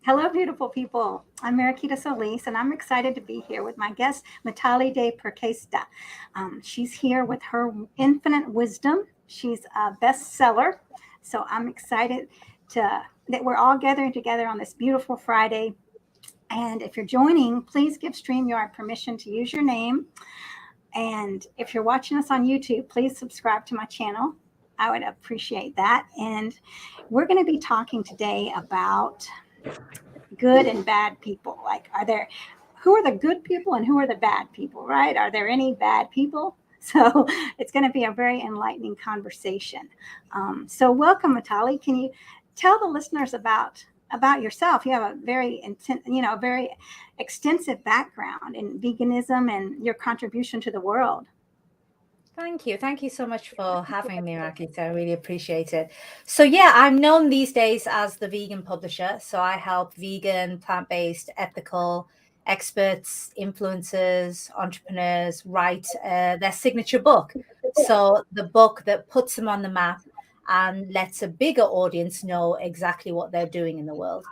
Hello, beautiful people. I'm Mariquita Solis, and I'm excited to be here with my guest, Mitali Deypurkaystha. She's here with her infinite wisdom. She's a bestseller, so I'm excited that we're all gathering together on this beautiful Friday. And if you're joining, please give StreamYard permission to use your name. And if you're watching us on YouTube, please subscribe to my channel. I would appreciate that. And we're going to be talking today about good and bad people. Like, who are the good people and who are the bad people, right? Are there any bad people? So it's going to be a very enlightening conversation. So welcome, Matali. Can you tell the listeners about yourself? You have a very extensive background in veganism and your contribution to the world. Thank you. Thank you so much for having me, Rakita. I really appreciate it. So, yeah, I'm known these days as the vegan publisher. So, I help vegan, plant based, ethical experts, influencers, entrepreneurs write their signature book. So, the book that puts them on the map and lets a bigger audience know exactly what they're doing in the world.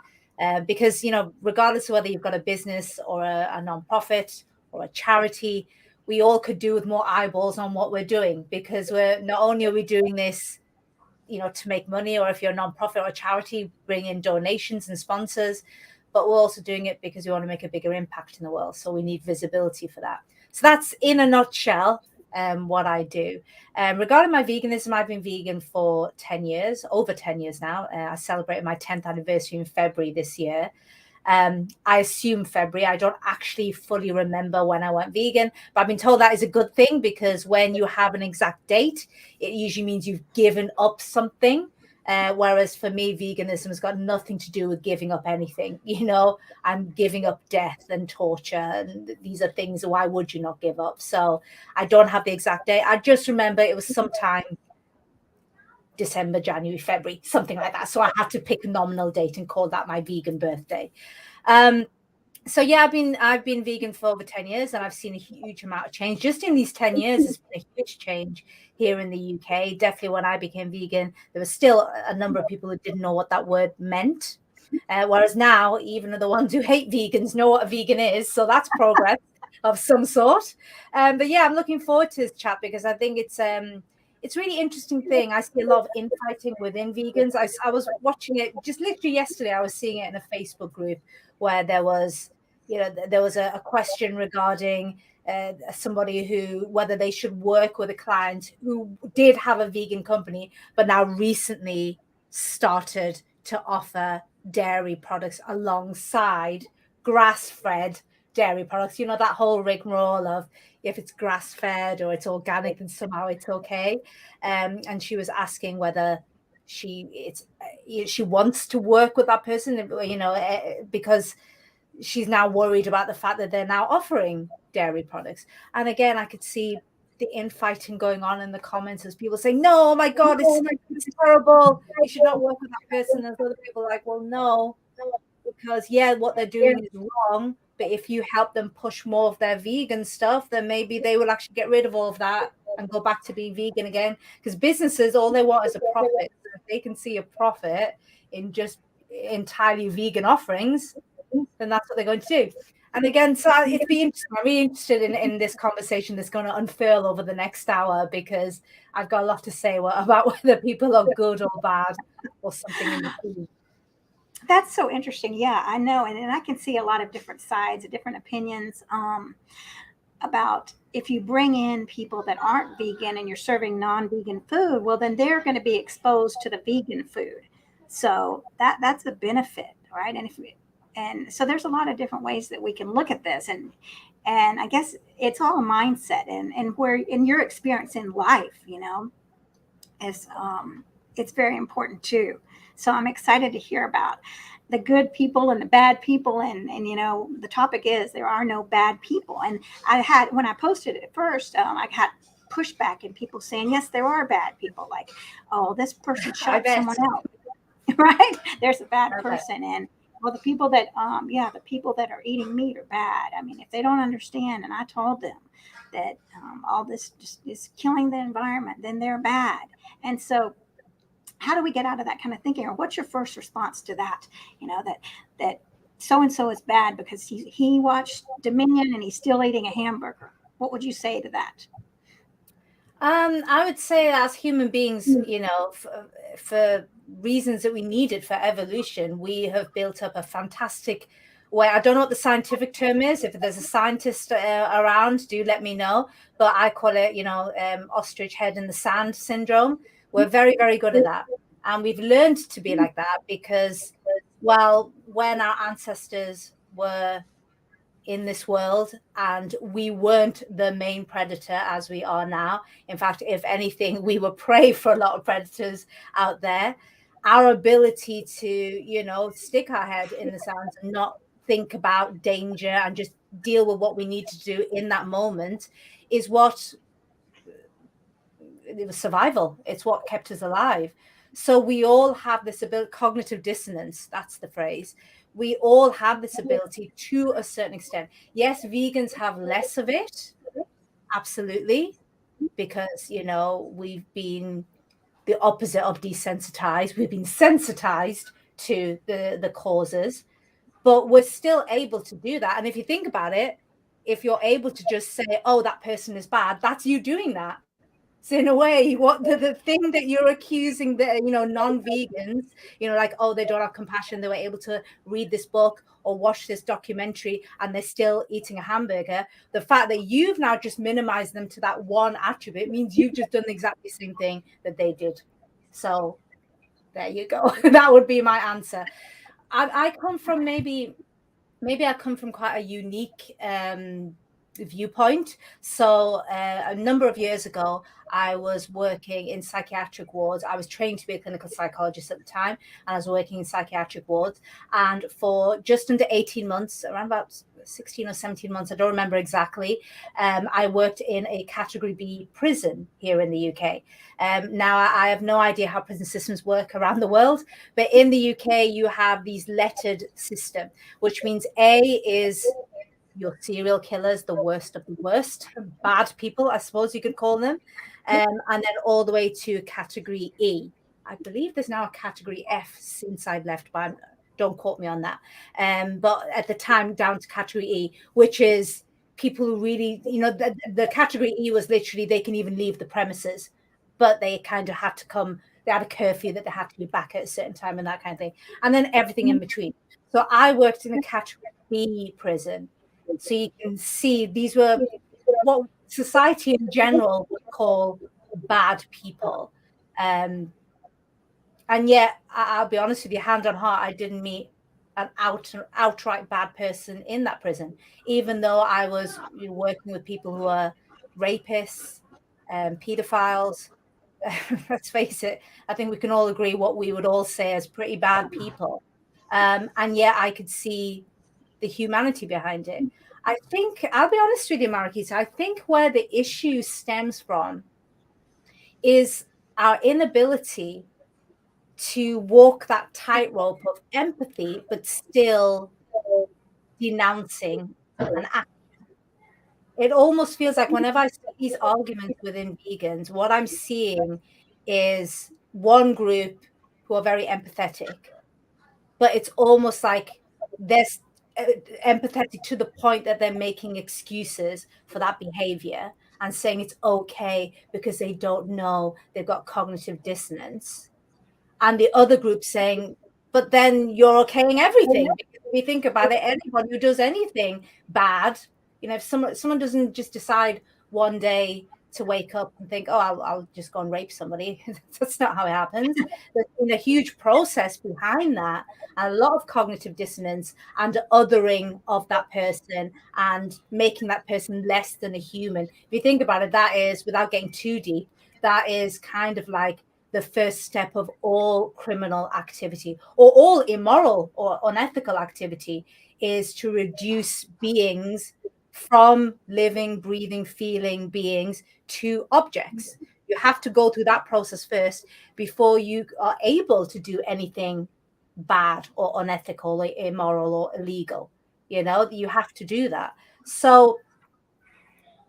Because, regardless of whether you've got a business or a nonprofit or a charity, we all could do with more eyeballs on what we're doing, because we're not only are we doing this, to make money, or if you're a nonprofit or a charity, bring in donations and sponsors, but we're also doing it because we want to make a bigger impact in the world. So we need visibility for that. So that's in a nutshell what I do. Regarding my veganism, I've been vegan for 10 years, over 10 years now. I celebrated my 10th anniversary in February this year. I assume February. I don't actually fully remember when I went vegan, but I've been told that is a good thing, because when you have an exact date, it usually means you've given up something. Whereas for me, veganism has got nothing to do with giving up anything. I'm giving up death and torture, and these are things. Why would you not give up? So I don't have the exact date. I just remember it was sometime December, January, February, something like that. So I had to pick a nominal date and call that my vegan birthday. Um, so yeah, I've been vegan for over 10 years, and I've seen a huge amount of change. Just in these 10 years, there's been a huge change here in the UK. Definitely when I became vegan, there was still a number of people who didn't know what that word meant. Whereas now, even the ones who hate vegans know what a vegan is. So that's progress of some sort. But yeah, I'm looking forward to this chat, because I think it's really interesting thing. I see a lot of infighting within vegans. I was watching it just literally yesterday. I was seeing it in a Facebook group where there was, a question regarding somebody who, whether they should work with a client who did have a vegan company, but now recently started to offer dairy products alongside grass-fed dairy products. That whole rigmarole of if it's grass-fed or it's organic and somehow it's okay. And she was asking whether she wants to work with that person, because she's now worried about the fact that they're now offering dairy products. And again, I could see the infighting going on in the comments as people saying, no, oh my God, it's terrible. You should not work with that person. And other people are like, well, no, because yeah, what they're doing is wrong. But if you help them push more of their vegan stuff, then maybe they will actually get rid of all of that and go back to being vegan again. Because businesses, all they want is a profit. So if they can see a profit in just entirely vegan offerings, then that's what they're going to do. And again, so it'd be interesting. I'm really interested in this conversation that's going to unfurl over the next hour, because I've got a lot to say about whether people are good or bad or something in between. That's so interesting. Yeah, I know. And I can see a lot of different sides, different opinions about if you bring in people that aren't vegan and you're serving non-vegan food, well, then they're going to be exposed to the vegan food. So that's a benefit, right? And so there's a lot of different ways that we can look at this. And I guess it's all a mindset, and where in your experience in life, is it's very important too. So I'm excited to hear about the good people and the bad people, and the topic is there are no bad people. And I had, when I posted it at first, I had pushback and people saying yes, there are bad people, like, oh, this person I shot bet. someone else. Right, there's a bad I bet. person. And well, the people that the people that are eating meat are bad. I mean, if they don't understand, and I told them that all this just is killing the environment, then they're bad. And so how do we get out of that kind of thinking? Or what's your first response to that? That so and so is bad because he watched Dominion and he's still eating a hamburger. What would you say to that? I would say as human beings, for reasons that we needed for evolution, we have built up a fantastic way. I don't know what the scientific term is. If there's a scientist around, do let me know. But I call it, ostrich head in the sand syndrome. We're very, very good at that. And we've learned to be like that because, well, when our ancestors were in this world and we weren't the main predator as we are now. In fact, if anything, we were prey for a lot of predators out there. Our ability to, stick our head in the sand and not think about danger and just deal with what we need to do in that moment is what it was survival. It's what kept us alive. So we all have this ability, cognitive dissonance, that's the phrase. We all have this ability to a certain extent. Yes, vegans have less of it, absolutely, because, we've been the opposite of desensitized. We've been sensitized to the causes, but we're still able to do that. And if you think about it, if you're able to just say, oh, that person is bad, that's you doing that. So in a way, what the thing that you're accusing the non-vegans, like, oh, they don't have compassion, they were able to read this book or watch this documentary and they're still eating a hamburger. The fact that you've now just minimized them to that one attribute means you've just done exactly the same thing that they did. So there you go. That would be my answer. I come from maybe I come from quite a unique viewpoint. So a number of years ago, I was working in psychiatric wards. I was trained to be a clinical psychologist at the time, and I was working in psychiatric wards. And for just under 18 months, around about 16 or 17 months, I don't remember exactly, I worked in a Category B prison here in the UK. Now, I have no idea how prison systems work around the world, but in the UK, you have these lettered system, which means A is your serial killers, the worst of the worst, bad people, I suppose you could call them, and then all the way to Category E. I believe there's now a Category F since I've left, but don't quote me on that. But at the time, down to Category E, which is people who really, the Category E was literally they can even leave the premises, but they kind of had to come. They had a curfew that they had to be back at a certain time and that kind of thing, and then everything in between. So I worked in a Category B prison. So you can see these were what society in general would call bad people. And yet, I'll be honest with you, hand on heart, I didn't meet an outright bad person in that prison, even though I was working with people who are rapists, pedophiles. Let's face it, I think we can all agree what we would all say as pretty bad people. And yet I could see the humanity behind it. I think, I'll be honest with you, Mariquita, I think where the issue stems from is our inability to walk that tightrope of empathy, but still denouncing an act. It almost feels like whenever I see these arguments within vegans, what I'm seeing is one group who are very empathetic, but it's almost like they're empathetic to the point that they're making excuses for that behavior and saying it's okay because they don't know, they've got cognitive dissonance. And the other group saying, but then you're okaying everything. Because if you think about it, anyone who does anything bad, if someone doesn't just decide one day to wake up and think, oh, I'll just go and rape somebody. That's not how it happens. There's been a huge process behind that, a lot of cognitive dissonance and othering of that person and making that person less than a human. If you think about it, that is, without getting too deep, that is kind of like the first step of all criminal activity or all immoral or unethical activity, is to reduce beings from living, breathing, feeling beings to objects. You have to go through that process first before you are able to do anything bad or unethical or immoral or illegal. You have to do that. So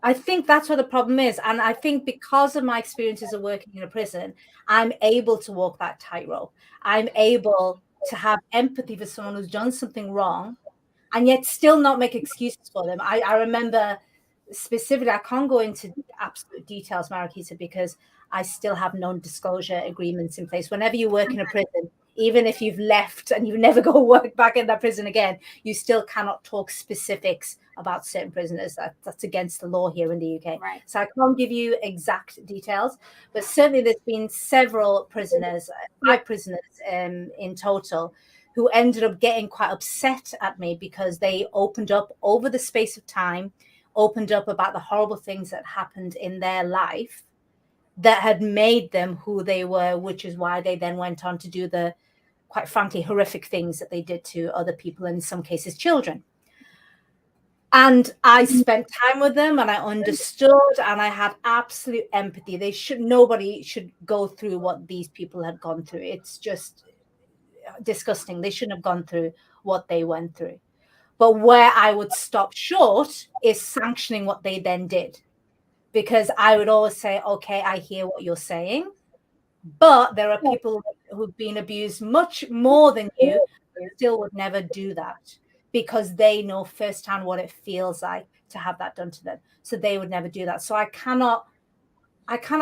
I think that's what the problem is. And I think because of my experiences of working in a prison, I'm able to walk that tightrope. I'm able to have empathy for someone who's done something wrong and yet still not make excuses for them. I remember specifically, I can't go into absolute details, Mariquita, because I still have non-disclosure agreements in place. Whenever you work in a prison, even if you've left and you never go work back in that prison again, you still cannot talk specifics about certain prisoners. That's against the law here in the UK. Right. So I can't give you exact details, but certainly there's been several prisoners, 5 prisoners in total, who ended up getting quite upset at me because they opened up over the space of time, opened up about the horrible things that happened in their life that had made them who they were, which is why they then went on to do the, quite frankly, horrific things that they did to other people, and in some cases children. And I spent time with them and I understood and I had absolute empathy. Nobody should go through what these people had gone through. It's just disgusting. They shouldn't have gone through what they went through. But where I would stop short is sanctioning what they then did. Because I would always say, okay, I hear what you're saying, but there are people who've been abused much more than you who still would never do that because they know firsthand what it feels like to have that done to them. So they would never do that. So I cannot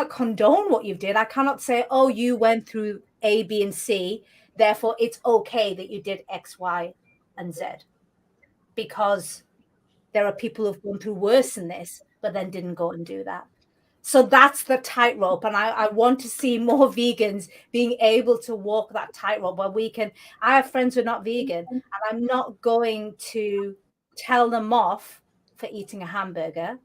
condone what you did. I cannot say, oh, you went through A, B, and C, therefore it's okay that you did X, Y, and Z. Because there are people who've gone through worse than this, but then didn't go and do that. So that's the tightrope. And I want to see more vegans being able to walk that tightrope where we can. I have friends who are not vegan, and I'm not going to tell them off for eating a hamburger.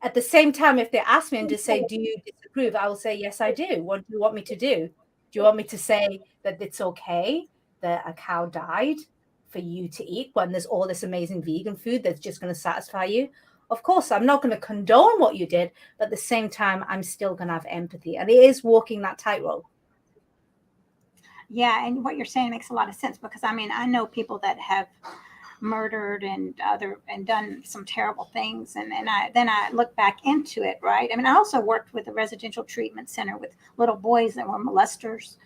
At the same time, if they ask me and just say, do you disapprove? I will say, yes, I do. What do you want me to do? Do you want me to say that it's okay that a cow died for you to eat when there's all this amazing vegan food that's just going to satisfy you? Of course, I'm not going to condone what you did, but at the same time, I'm still going to have empathy. And it is walking that tightrope. Yeah, and what you're saying makes a lot of sense because I mean, I know people that have murdered and done some terrible things, and I look back into it, right? I mean, I also worked with a residential treatment center with little boys that were molesters,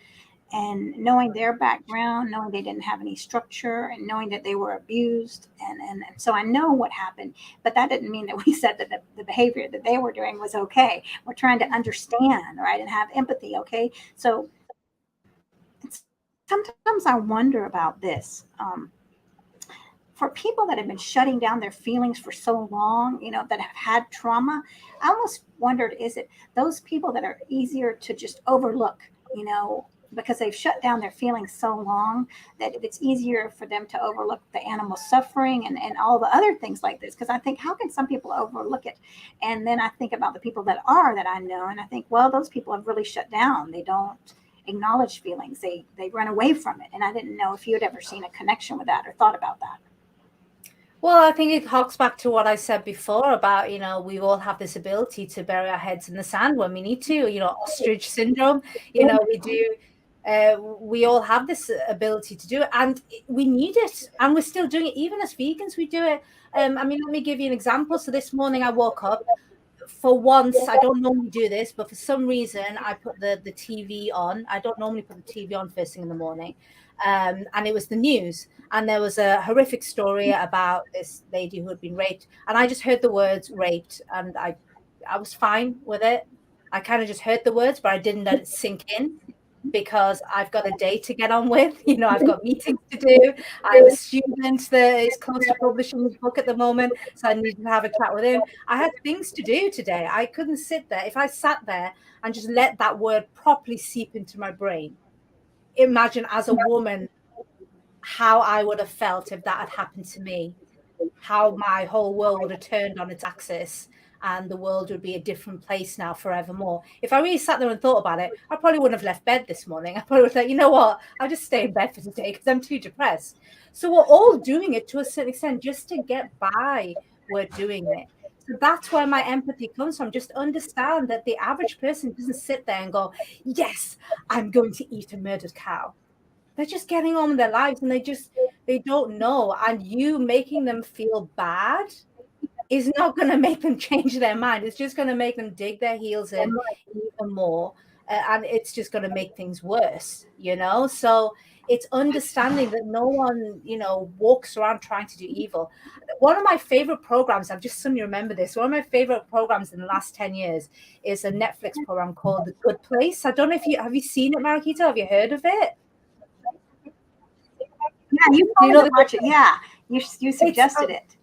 and knowing their background, knowing they didn't have any structure, and knowing that they were abused, and so I know what happened. But that didn't mean that we said that the behavior that they were doing was okay. We're trying to understand, right, and have empathy. Okay, so sometimes I wonder about this. For people that have been shutting down their feelings for so long, that have had trauma, I almost wondered, is it those people that are easier to just overlook, because they've shut down their feelings so long that it's easier for them to overlook the animal suffering and all the other things like this. Because I think, how can some people overlook it? And then I think about the people that I know, and I think, well, those people have really shut down. They don't acknowledge feelings. They run away from it. And I didn't know if you had ever seen a connection with that or thought about that. Well, I think it harks back to what I said before about, we all have this ability to bury our heads in the sand when we need to, ostrich syndrome, we do, we all have this ability to do it and we need it. And we're still doing it. Even as vegans, we do it. I mean, let me give you an example. So this morning I woke up. For once, I don't normally do this, but for some reason I put the TV on. I don't normally put the TV on first thing in the morning. And it was the news. And there was a horrific story about this lady who had been raped. And I just heard the words raped. And I was fine with it. I kind of just heard the words, but I didn't let it sink in because I've got a day to get on with. I've got meetings to do. I have a student that is close to publishing his book at the moment, so I need to have a chat with him. I had things to do today. I couldn't sit there. If I sat there and just let that word properly seep into my brain, imagine as a woman how I would have felt if that had happened to me, how my whole world would have turned on its axis and the world would be a different place now forevermore. If I really sat there and thought about it, I probably wouldn't have left bed this morning. I probably would have thought, you know what, I'll just stay in bed for today because I'm too depressed. So we're all doing it to a certain extent just to get by. We're doing it. So that's where my empathy comes from. Just understand that the average person doesn't sit there and go, yes, I'm going to eat a murdered cow. They're just getting on with their lives and they don't know. And you making them feel bad is not going to make them change their mind. It's just going to make them dig their heels in even more. And it's just going to make things worse, you know? So it's understanding that no one, you know, walks around trying to do evil. One of my favorite programs, I've just suddenly remembered this, one of my favorite programs in the last 10 years is a Netflix program called The Good Place. I don't know if have you seen it, Mariquita? Have you heard of it? Yeah, you told me to watch it. Yeah, you suggested it.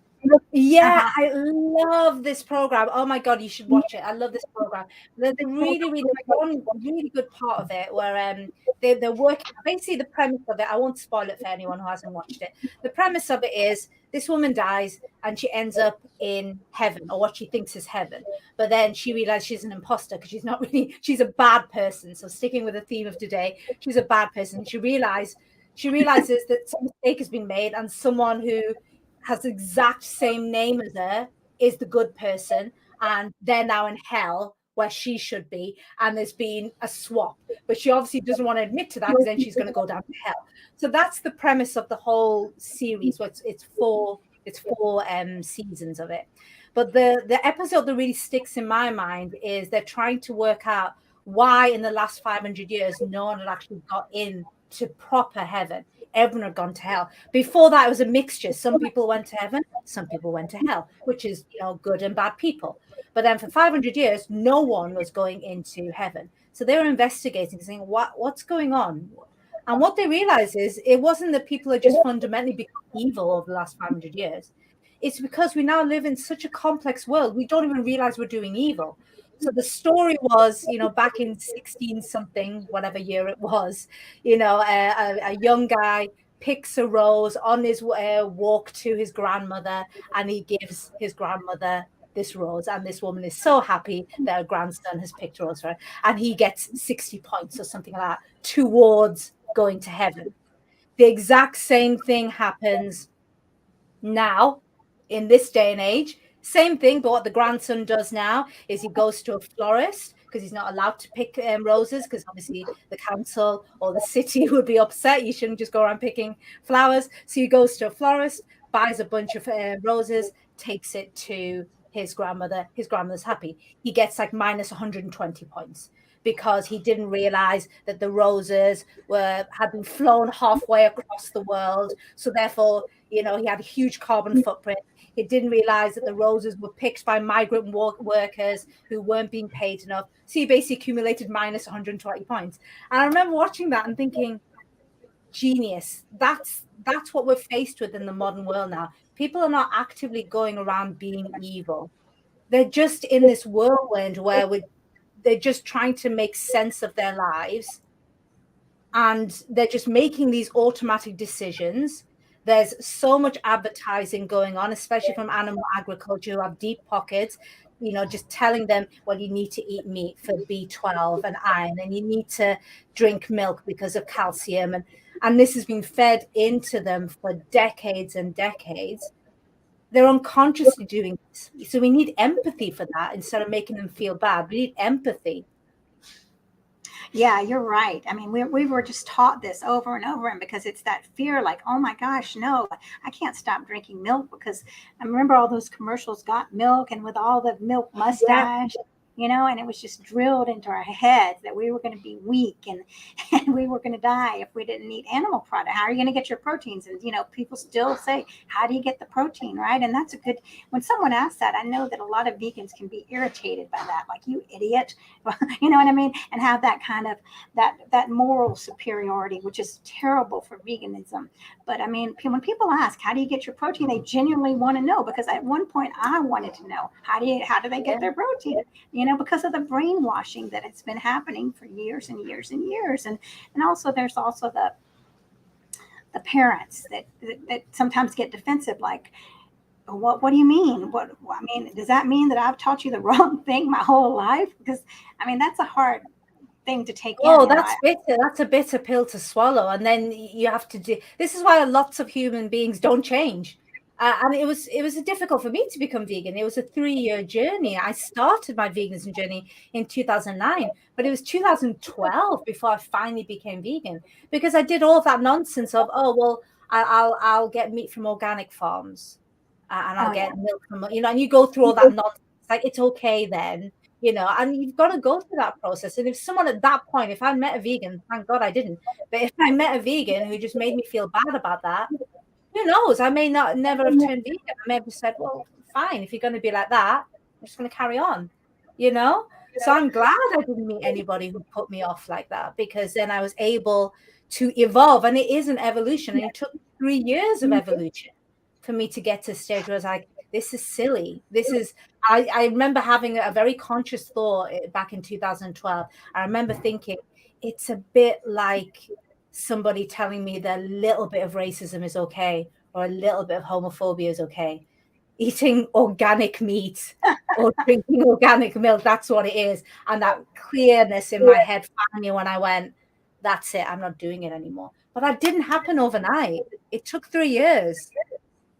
Yeah, I love this program. Oh my God, you should watch it. I love this program. There's a one really good part of it where they're working. Basically, the premise of it, I won't spoil it for anyone who hasn't watched it. The premise of it is this woman dies and she ends up in heaven, or what she thinks is heaven. But then she realizes she's an imposter because she's not really, she's a bad person. So sticking with the theme of today, she's a bad person. She realizes that some mistake has been made, and someone who has the exact same name as her is the good person, and they're now in hell where she should be, and there's been a swap, but she obviously doesn't want to admit to that because then she's going to go down to hell. So that's the premise of the whole series. It's four seasons of it, but the episode that really sticks in my mind is they're trying to work out why in the last 500 years no one had actually got into proper heaven. Everyone had gone to hell. Before that, it was a mixture. Some people went to heaven, some people went to hell, which is, you know, good and bad people. But then for 500 years, no one was going into heaven. So they were investigating, saying, what's going on? And what they realized is it wasn't that people had just fundamentally become evil over the last 500 years. It's because we now live in such a complex world, we don't even realize we're doing evil. So the story was, you know, back in 16 something, whatever year it was, you know, a young guy picks a rose on his walk to his grandmother, and he gives his grandmother this rose, and this woman is so happy that her grandson has picked a rose for her, and he gets 60 points or something like that towards going to heaven. The exact same thing happens now in this day and age. Same thing, but what the grandson does now is he goes to a florist because he's not allowed to pick roses, because obviously the council or the city would be upset. You shouldn't just go around picking flowers. So he goes to a florist, buys a bunch of roses, takes it to his grandmother. His grandmother's happy. He gets like minus 120 points because he didn't realize that the roses had been flown halfway across the world. So therefore, you know, he had a huge carbon footprint. He didn't realize that the roses were picked by migrant workers who weren't being paid enough. So he basically accumulated minus 120 points. And I remember watching that and thinking, genius. That's what we're faced with in the modern world now. People are not actively going around being evil. They're just in this whirlwind where they're just trying to make sense of their lives, and they're just making these automatic decisions. There's so much advertising going on, especially from animal agriculture, who have deep pockets, you know, just telling them, well, you need to eat meat for B12 and iron, and you need to drink milk because of calcium. And this has been fed into them for decades and decades. They're unconsciously doing this. So we need empathy for that instead of making them feel bad. We need empathy. Yeah, you're right. I mean, we were just taught this over and over, and because it's that fear, like, oh my gosh, no, I can't stop drinking milk, because I remember all those commercials, got milk, and with all the milk mustache, you know, and it was just drilled into our heads that we were going to be weak, and we were going to die if we didn't eat animal product. How are you going to get your proteins? And, you know, people still say, how do you get the protein, right? And that's a good, when someone asks that, I know that a lot of vegans can be irritated by that, like, you idiot, you know what I mean? And have that kind of, that moral superiority, which is terrible for veganism. But I mean, when people ask, how do you get your protein? They genuinely want to know, because at one point I wanted to know, how do they get their protein? You know, because of the brainwashing that it's been happening for years and years and years. And also there's also the parents that sometimes get defensive, like, what do you mean? I mean, does that mean that I've taught you the wrong thing my whole life? Because I mean, that's a hard thing to take in. Oh, that's bitter. That's a bitter pill to swallow. And then you have to do, this is why lots of human beings don't change. And it was difficult for me to become vegan. It was a 3-year journey. I started my veganism journey in 2009, but it was 2012 before I finally became vegan, because I did all of that nonsense of, oh, well, I'll get meat from organic farms. and I'll get milk from, and you go through all that nonsense. Like, it's okay then, and you've got to go through that process. And if someone at that point, if I met a vegan, thank God I didn't, but if I met a vegan who just made me feel bad about that, who knows? I may never have turned vegan. I may have said, well, fine, if you're going to be like that, I'm just going to carry on, So I'm glad I didn't meet anybody who put me off like that, because then I was able to evolve. And it is an evolution. And it took 3 years of evolution for me to get to a stage where I was like, this is silly. I remember having a very conscious thought back in 2012. I remember thinking, it's a bit like somebody telling me that a little bit of racism is okay, or a little bit of homophobia is okay. Eating organic meat or drinking organic milk, that's what it is. And that clearness in my head finally, when I went, that's it, I'm not doing it anymore. But that didn't happen overnight. It took 3 years.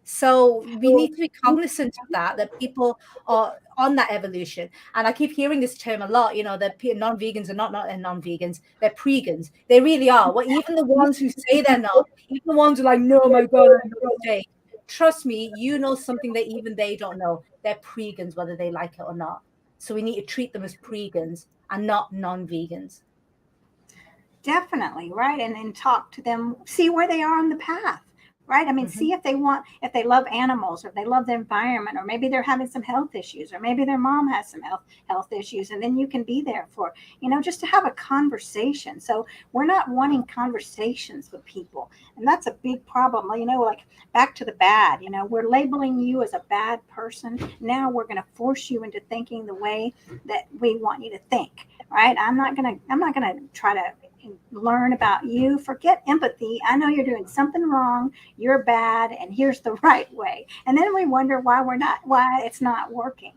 So we need to be cognizant of that people are on that evolution. And I keep hearing this term a lot, that non-vegans are not non-vegans, they're pregans. They really are. Well, even the ones who say they're not, even the ones who are like, no, my God, I'm not steak. Trust me, something that even they don't know. They're pregans, whether they like it or not. So we need to treat them as pregans and not non-vegans. Definitely, right? And talk to them, see where they are on the path. Right? I mean, see if they love animals, or if they love the environment, or maybe they're having some health issues, or maybe their mom has some health issues. And then you can be there for, just to have a conversation. So we're not wanting conversations with people. And that's a big problem. Like back to the bad, we're labeling you as a bad person. Now we're going to force you into thinking the way that we want you to think. Right? I'm not going to try to learn about you. Forget empathy. I know you're doing something wrong. You're bad, and here's the right way. And then we wonder why it's not working.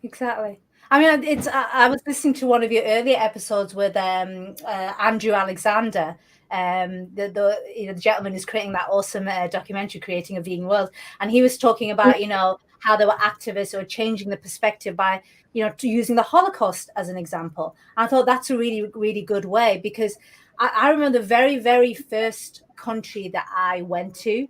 Exactly. I mean, I was listening to one of your earlier episodes with Andrew Alexander, the gentleman who's creating that awesome documentary, Creating a Vegan World, and he was talking about how there were activists who were changing the perspective by to using the Holocaust as an example. And I thought that's a really, really good way, because I remember the very, very first country that I went to.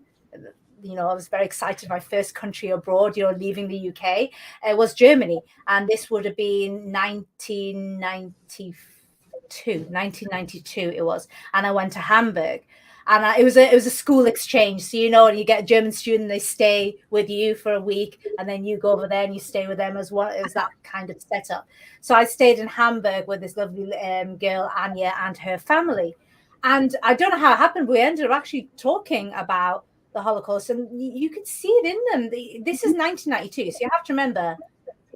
I was very excited. My first country abroad, leaving the UK, was Germany. And this would have been 1992 it was. And I went to Hamburg. And it was a school exchange. So, and you get a German student, they stay with you for a week, and then you go over there and you stay with them as well. It was that kind of setup. So I stayed in Hamburg with this lovely girl, Anya, and her family. And I don't know how it happened, but we ended up actually talking about the Holocaust, and you could see it in them. This is 1992, so you have to remember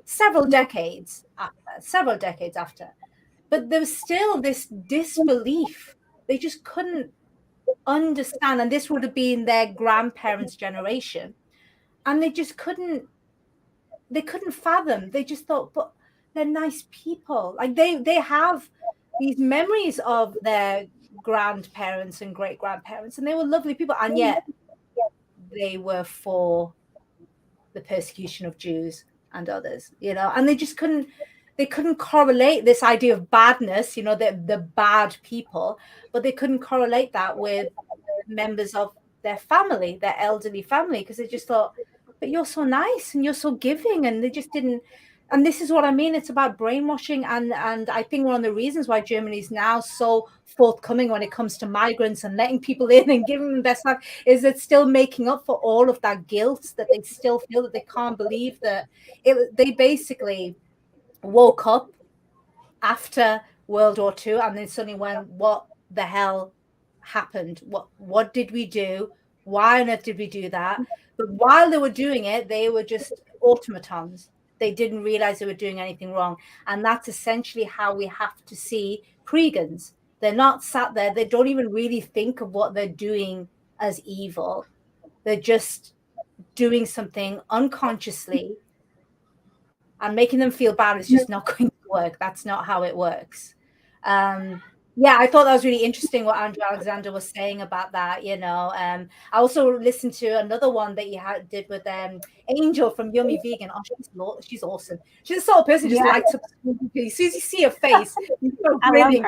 several decades after. But there was still this disbelief. They just couldn't understand, and this would have been their grandparents' generation, and they couldn't fathom. They just thought, but they're nice people. Like they have these memories of their grandparents and great grandparents, and they were lovely people, and yet they were for the persecution of Jews and others, and they just couldn't correlate this idea of badness, the bad people, but they couldn't correlate that with members of their family, their elderly family, because they just thought, but you're so nice and you're so giving, and they just didn't. And this is what I mean. It's about brainwashing. And I think one of the reasons why Germany is now so forthcoming when it comes to migrants and letting people in and giving them best life is it's still making up for all of that guilt that they still feel, that they can't believe that they basically woke up after World War II and then suddenly went, what the hell happened? What did we do? Why on earth did we do that? But while they were doing it, they were just automatons. They didn't realize they were doing anything wrong. And that's essentially how we have to see pregans. They're not sat there. They don't even really think of what they're doing as evil. They're just doing something unconsciously, and making them feel bad is just not going to work. That's not how it works. Yeah, I thought that was really interesting what Andrew Alexander was saying about that. I also listened to another one that you did with Angel from Yummy Vegan. Oh, she's awesome. She's the sort of person who just lights up. As soon as you see her face, you're so grinning.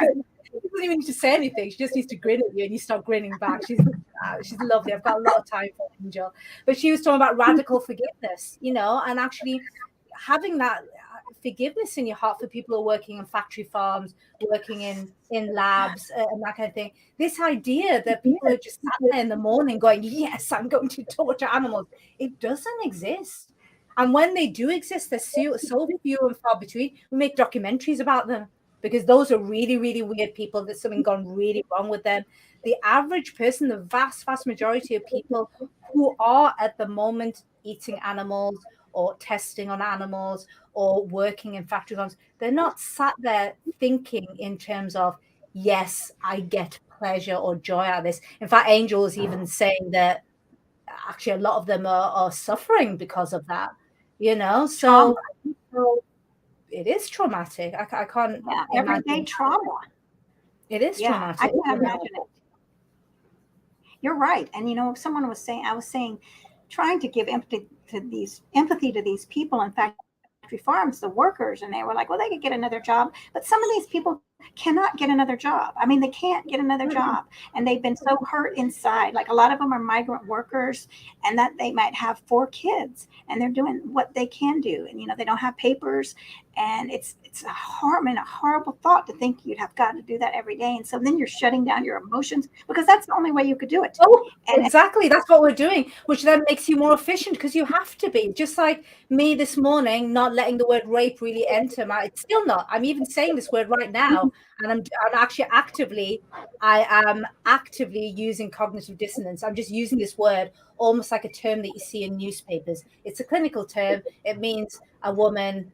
doesn't even need to say anything. She just needs to grin at you, and you start grinning back. She's lovely. I've got a lot of time for Angel. But she was talking about radical forgiveness, and actually having that forgiveness in your heart for people who are working in factory farms, working in labs, and that kind of thing. This idea that people are just sat there in the morning going, yes, I'm going to torture animals. It doesn't exist. And when they do exist, they're so few and far between. We make documentaries about them because those are really, really weird people. There's something gone really wrong with them. The average person, the vast, vast majority of people who are at the moment eating animals or testing on animals or working in factory farms, they're not sat there thinking in terms of, yes, I get pleasure or joy out of this. In fact, Angel is even saying that actually a lot of them are suffering because of that, so it is traumatic. I can't everyday trauma. It is traumatic. I can imagine it. You're right. And someone was saying, I was saying, trying to give empathy to these people in factory farms, the workers, and they were like, well, they could get another job, but some of these people cannot get another job. I mean, they can't get another job, and they've been so hurt inside. Like a lot of them are migrant workers, and that they might have 4 kids, and they're doing what they can do, and they don't have papers, and it's a horrible thought to think you'd have got to do that every day. And so then you're shutting down your emotions because that's the only way you could do it. Exactly, that's what we're doing, which then makes you more efficient because you have to be. Just like me this morning, not letting the word rape really enter it's still not. I'm even saying this word right now, and I'm actually I am actively using cognitive dissonance. I'm just using this word almost like a term that you see in newspapers. It's a clinical term. It means a woman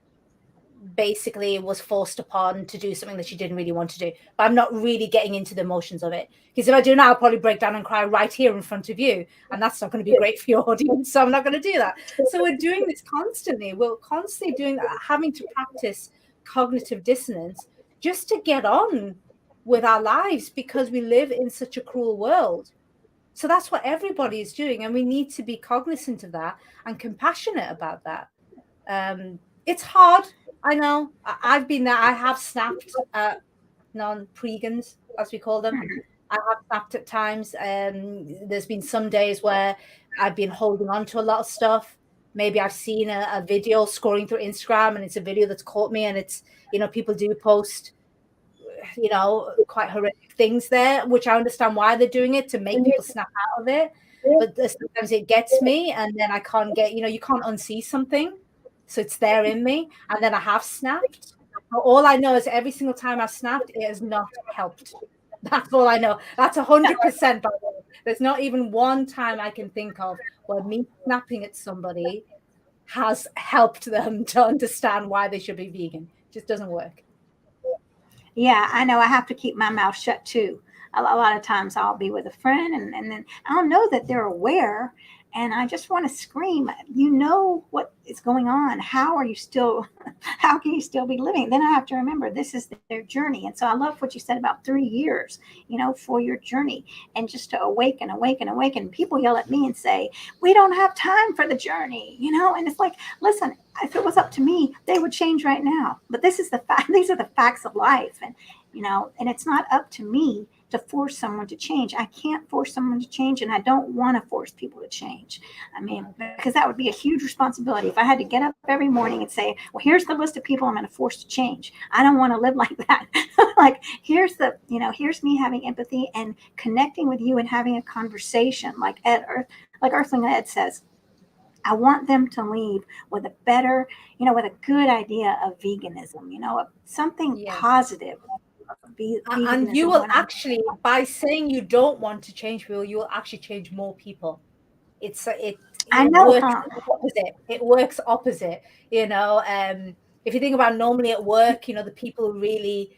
basically was forced upon to do something that she didn't really want to do. But I'm not really getting into the emotions of it, because if I do now, I'll probably break down and cry right here in front of you, and that's not going to be great for your audience, so I'm not going to do that. So we're doing this constantly. We're constantly having to practice cognitive dissonance just to get on with our lives, because we live in such a cruel world. So that's what everybody is doing, and we need to be cognizant of that and compassionate about that. It's hard. I know. I've been there. I have snapped at non-pregans, as we call them. I have snapped at times. There's been some days where I've been holding on to a lot of stuff. Maybe I've seen a video scrolling through Instagram, and it's a video that's caught me, and it's, people do post, quite horrific things there, which I understand why they're doing it, to make people snap out of it. But sometimes it gets me, and then I can't get, you can't unsee something. So it's there in me, and then I have snapped. But all I know is every single time I've snapped, it has not helped. That's all I know. That's 100%. By the way. There's not even one time I can think of where me snapping at somebody has helped them to understand why they should be vegan. It just doesn't work. Yeah, I know. I have to keep my mouth shut too. A lot of times I'll be with a friend, and then I'll know that they're aware, and I just want to scream, what is going on. How can you still be living? Then I have to remember this is their journey. And so I love what you said about 3 years, for your journey, and just to awaken. People yell at me and say, we don't have time for the journey, and it's like, listen, if it was up to me, they would change right now. But this is the fact. These are the facts of life. And, and it's not up to me to force someone to change. I can't force someone to change, and I don't want to force people to change. I mean, because that would be a huge responsibility. If I had to get up every morning and say, well, here's the list of people I'm going to force to change. I don't want to live like that. Like, here's me having empathy and connecting with you and having a conversation, like Earthling Ed says. I want them to leave with a better, with a good idea of veganism, something positive. And you will actually, by saying you don't want to change people, you will actually change more people. It works opposite. If you think about normally at work, the people who really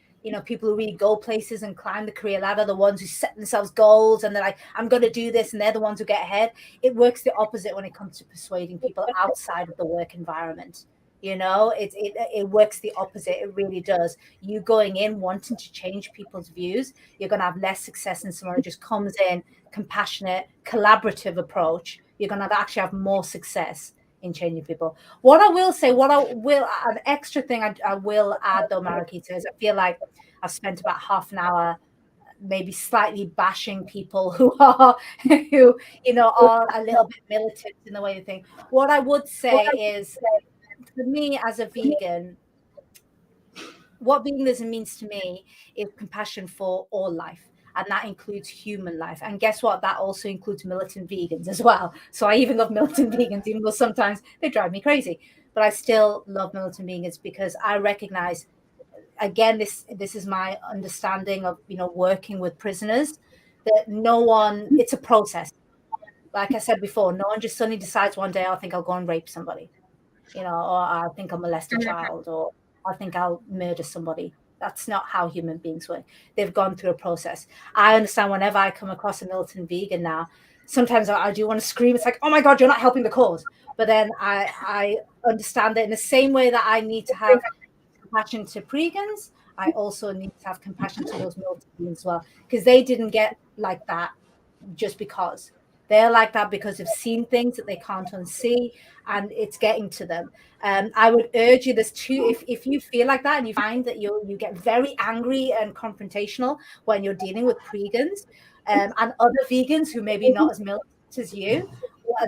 go places and climb the career ladder, the ones who set themselves goals and they're like, I'm going to do this, and they're the ones who get ahead. It works the opposite when it comes to persuading people outside of the work environment. It works the opposite. It really does. You going in wanting to change people's views, you're going to have less success than someone who just comes in, compassionate, collaborative approach. You're going to actually have more success in changing people. An extra thing I will add though, Mariquita, is I feel like I've spent about half an hour maybe slightly bashing people who are who are a little bit militant in the way they think. What I would say is, for me as a vegan, what veganism means to me is compassion for all life. And that includes human life. And guess what? That also includes militant vegans as well. So I even love militant vegans, even though sometimes they drive me crazy. But I still love militant vegans because I recognize, again, this is my understanding of working with prisoners, that it's a process. Like I said before, no one just suddenly decides one day, I think I'll go and rape somebody, or I think I'll molest a child, or I think I'll murder somebody. That's not how human beings work. They've gone through a process. I understand whenever I come across a militant vegan now, sometimes I do want to scream. It's like, oh my God, you're not helping the cause. But then I understand that in the same way that I need to have compassion to pregans, I also need to have compassion to those militant vegans as well, because they didn't get like that just because. They're like that because they've seen things that they can't unsee, and it's getting to them. I would urge you, there's two, if you feel like that and you find that you get very angry and confrontational when you're dealing with pregans and other vegans who maybe not as militant as you,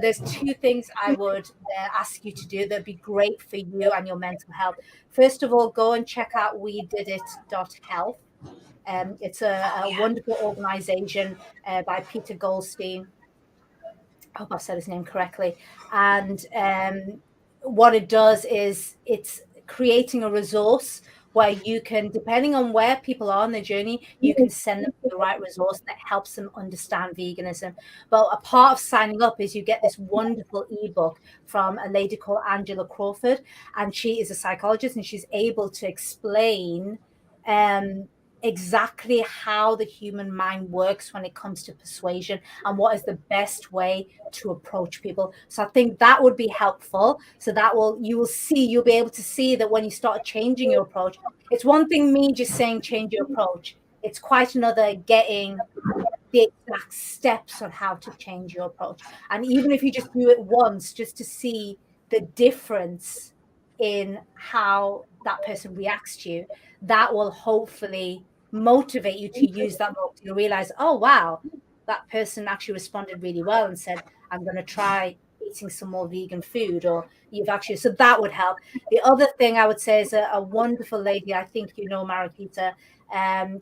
there's two things I would ask you to do that'd be great for you and your mental health. First of all, go and check out wedidit.health. It's a wonderful organization by Peter Goldstein. I hope I've said his name correctly. And what it does is it's creating a resource where you can, depending on where people are on their journey, you can send them the right resource that helps them understand veganism. But a part of signing up is you get this wonderful ebook from a lady called Angela Crawford, and she is a psychologist, and she's able to explain exactly how the human mind works when it comes to persuasion and what is the best way to approach people. So I think that would be helpful. So that you'll be able to see that when you start changing your approach, it's one thing me just saying change your approach. It's quite another getting the exact steps on how to change your approach. And even if you just do it once, just to see the difference in how that person reacts to you, that will hopefully motivate you to use that book to realize, oh, wow, that person actually responded really well and said, I'm going to try eating some more vegan food, or you've actually, so that would help. The other thing I would say is a wonderful lady, I think Mariquita,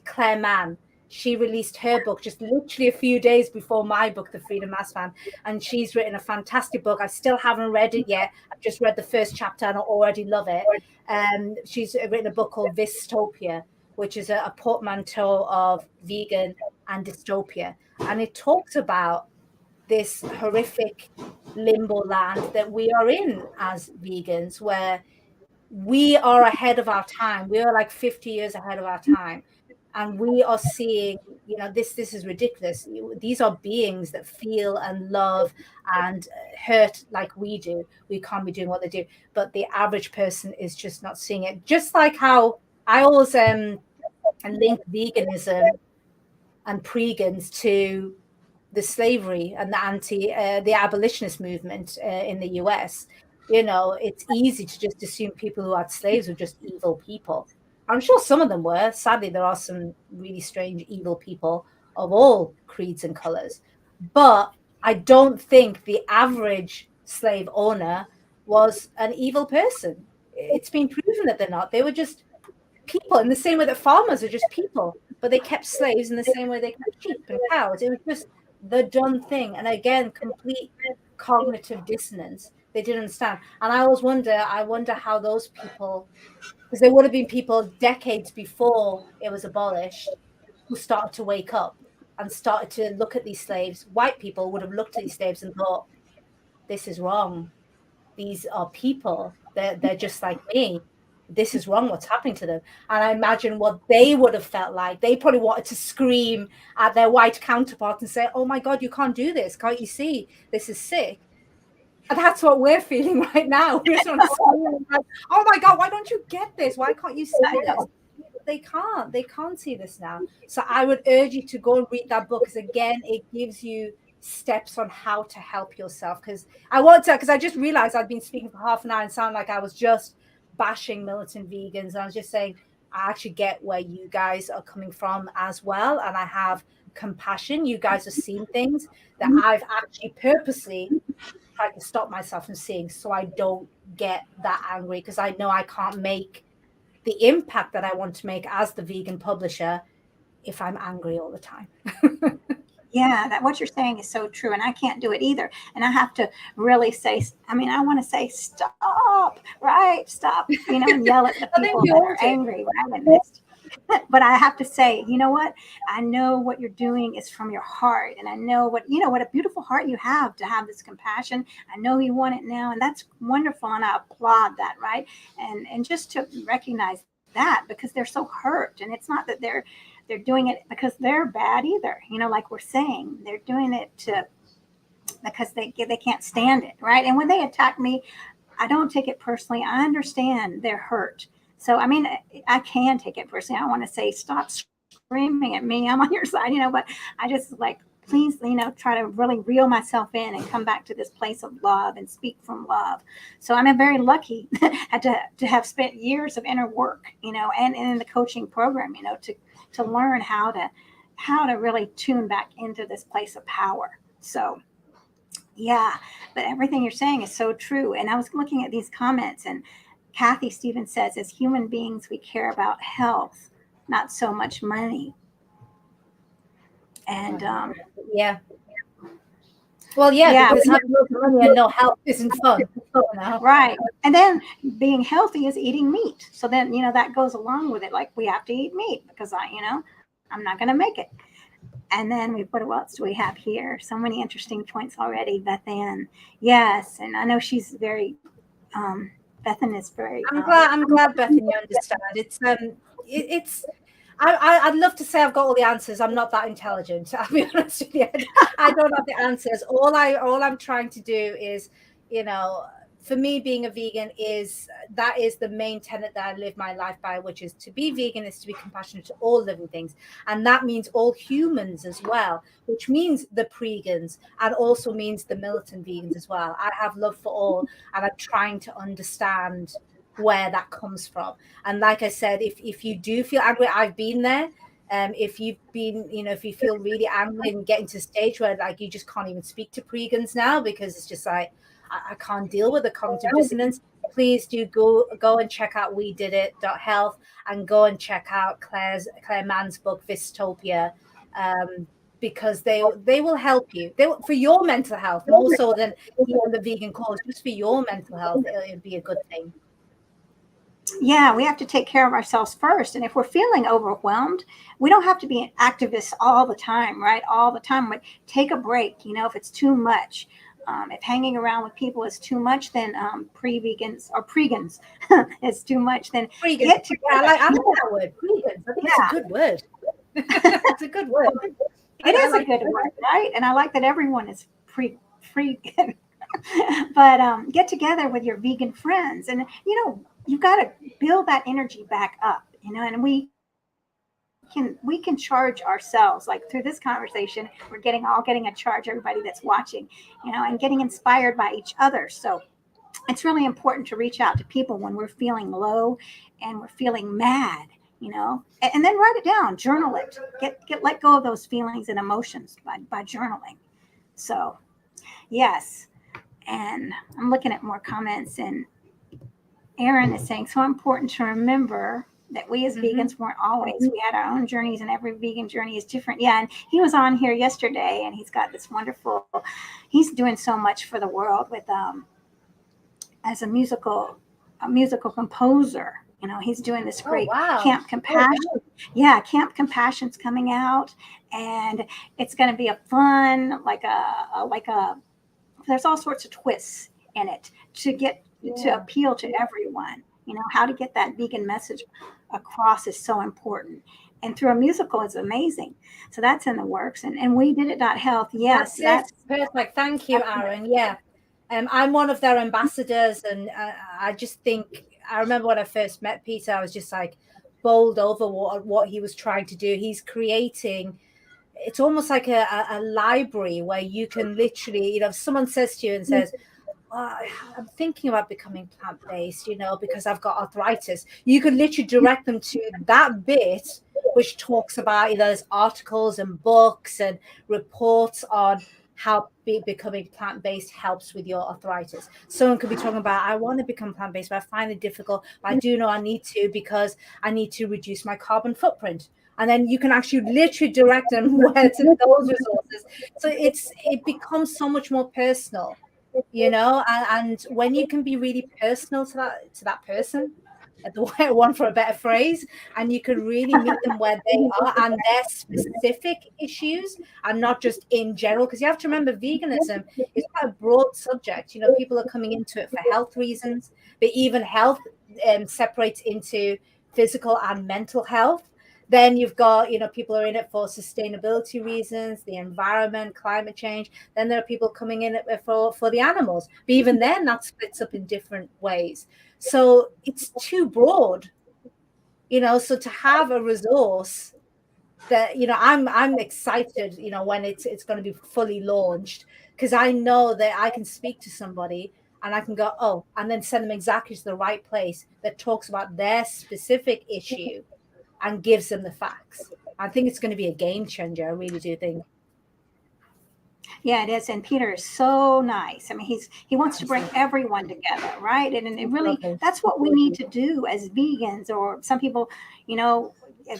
Claire Mann. She released her book just literally a few days before my book, The Freedom Mass Fan, and she's written a fantastic book. I still haven't read it yet. I've just read the first chapter and I already love it. She's written a book called Vistopia, which is a portmanteau of vegan and dystopia. And it talks about this horrific limbo land that we are in as vegans, where we are ahead of our time. We are like 50 years ahead of our time. And we are seeing, this is ridiculous. These are beings that feel and love and hurt like we do. We can't be doing what they do. But the average person is just not seeing it. Just like how I always link veganism and pregans to the slavery and the abolitionist movement in the US. It's easy to just assume people who had slaves were just evil people. I'm sure some of them were. Sadly, there are some really strange, evil people of all creeds and colors. But I don't think the average slave owner was an evil person. It's been proven that they're not. They were just people, in the same way that farmers are just people, but they kept slaves in the same way they kept sheep and cows. It was just the done thing. And again, complete cognitive dissonance. They didn't understand. And I always wonder how those people, because there would have been people decades before it was abolished who started to wake up and started to look at these slaves. White people would have looked at these slaves and thought, this is wrong. These are people. They're just like me. This is wrong, what's happening to them. And I imagine what they would have felt like. They probably wanted to scream at their white counterpart and say, oh my God, you can't do this. Can't you see? This is sick. And that's what we're feeling right now. We just want to scream like, oh my God, why don't you get this? Why can't you see this? They can't see this now. So I would urge you to go and read that book, because again, it gives you steps on how to help yourself. Because I just realized I'd been speaking for half an hour and sound like I was just bashing militant vegans. I was just saying, I actually get where you guys are coming from as well. And I have compassion. You guys have seen things that I've actually purposely tried to stop myself from seeing so I don't get that angry, because I know I can't make the impact that I want to make as the vegan publisher if I'm angry all the time. Yeah, that what you're saying is so true, and I can't do it either. And I have to really say, I mean, I want to say, stop, right? Stop, and yell at the I think people we that all are do. angry when I'm missed. But I have to say, you know what? I know what you're doing is from your heart, and I know what a beautiful heart you have to have this compassion. I know you want it now, and that's wonderful, and I applaud that, right? And just to recognize that, because they're so hurt, and it's not that they're doing it because they're bad either. Like we're saying, they're doing it because they can't stand it, right? And when they attack me, I don't take it personally. I understand they're hurt. So I mean, I can take it personally. I want to say, stop screaming at me. I'm on your side, but I just like, please, try to really reel myself in and come back to this place of love and speak from love. So I'm very lucky to have spent years of inner work, and in the coaching program, to learn how to really tune back into this place of power. So yeah, but everything you're saying is so true. And I was looking at these comments, and Kathy Stevens says, as human beings, we care about health, not so much money. And Yeah. Well, yeah, yeah, because having lots of money and no health isn't fun. right. And then being healthy is eating meat. So then, that goes along with it. Like, we have to eat meat because I'm not going to make it. And then what else do we have here? So many interesting points already. Beth Ann. Yes. And I know she's very, Bethan is very. I'm glad, Bethany, you understand. It's. I'd love to say I've got all the answers. I'm not that intelligent. I'll be honest with you. I don't have the answers. All I'm trying to do is, for me, being a vegan is the main tenet that I live my life by, which is to be vegan is to be compassionate to all living things. And that means all humans as well, which means the pregans and also means the militant vegans as well. I have love for all, and I'm trying to understand where that comes from. And like I said, if you do feel angry, I've been there. If you've been, if you feel really angry and getting to a stage where like you just can't even speak to pregans now because it's just like, I can't deal with the cognitive dissonance, please do go and check out We Did It.health and go and check out Claire Mann's book Vistopia, because they will help you. For your mental health more so than even the vegan cause, just for your mental health, it'll be a good thing. Yeah, we have to take care of ourselves first. And if we're feeling overwhelmed, we don't have to be an activist all the time, right? All the time. But take a break, if it's too much. If hanging around with people is too much, then pre-vegans or pregans is too much, then get together. I like that word, pregans. I think it's a good word. It's a good word. It is a good word, right? And I like that everyone is pre-vegan. But get together with your vegan friends, and you've got to build that energy back up, and we can charge ourselves. Like through this conversation, we're getting a charge, everybody that's watching, and getting inspired by each other. So it's really important to reach out to people when we're feeling low and we're feeling mad, and then write it down, journal it, let go of those feelings and emotions by journaling. So yes. And I'm looking at more comments, and Aaron is saying, so important to remember that we as vegans weren't always. We had our own journeys, and every vegan journey is different. Yeah, and he was on here yesterday, and he's got this wonderful, he's doing so much for the world with as a musical composer. He's doing this great Camp Compassion. Yeah, Camp Compassion's coming out, and it's going to be a fun, like a there's all sorts of twists in it to appeal to everyone. How to get that vegan message across is so important. And through a musical is amazing. So that's in the works. And We Did It.health. Yes. That's perfect. Thank you, Aaron. Yeah. I'm one of their ambassadors. And I just think, I remember when I first met Peter, I was just like bowled over what he was trying to do. He's creating, it's almost like a library where you can literally, if someone says to you and says, I'm thinking about becoming plant-based, because I've got arthritis. You could literally direct them to that bit which talks about, there's articles and books and reports on how becoming plant-based helps with your arthritis. Someone could be talking about, I want to become plant-based, but I find it difficult. But I do know I need to, because I need to reduce my carbon footprint. And then you can actually literally direct them where to those resources. So it becomes so much more personal, and when you can be really personal to that person, the one for a better phrase, and you can really meet them where they are and their specific issues, and not just in general, because you have to remember veganism is quite a broad subject. People are coming into it for health reasons, but even health separates into physical and mental health. Then you've got, people are in it for sustainability reasons, the environment, climate change. Then there are people coming in for the animals. But even then, that splits up in different ways. So it's too broad, so to have a resource that, I'm excited, when it's going to be fully launched, because I know that I can speak to somebody and I can go, oh, and then send them exactly to the right place that talks about their specific issue and gives them the facts. I think it's going to be a game changer. I really do think. Yeah, it is. And Peter is so nice. I mean, he wants to bring everyone together, right? And it really, that's what we need to do as vegans, or some people, I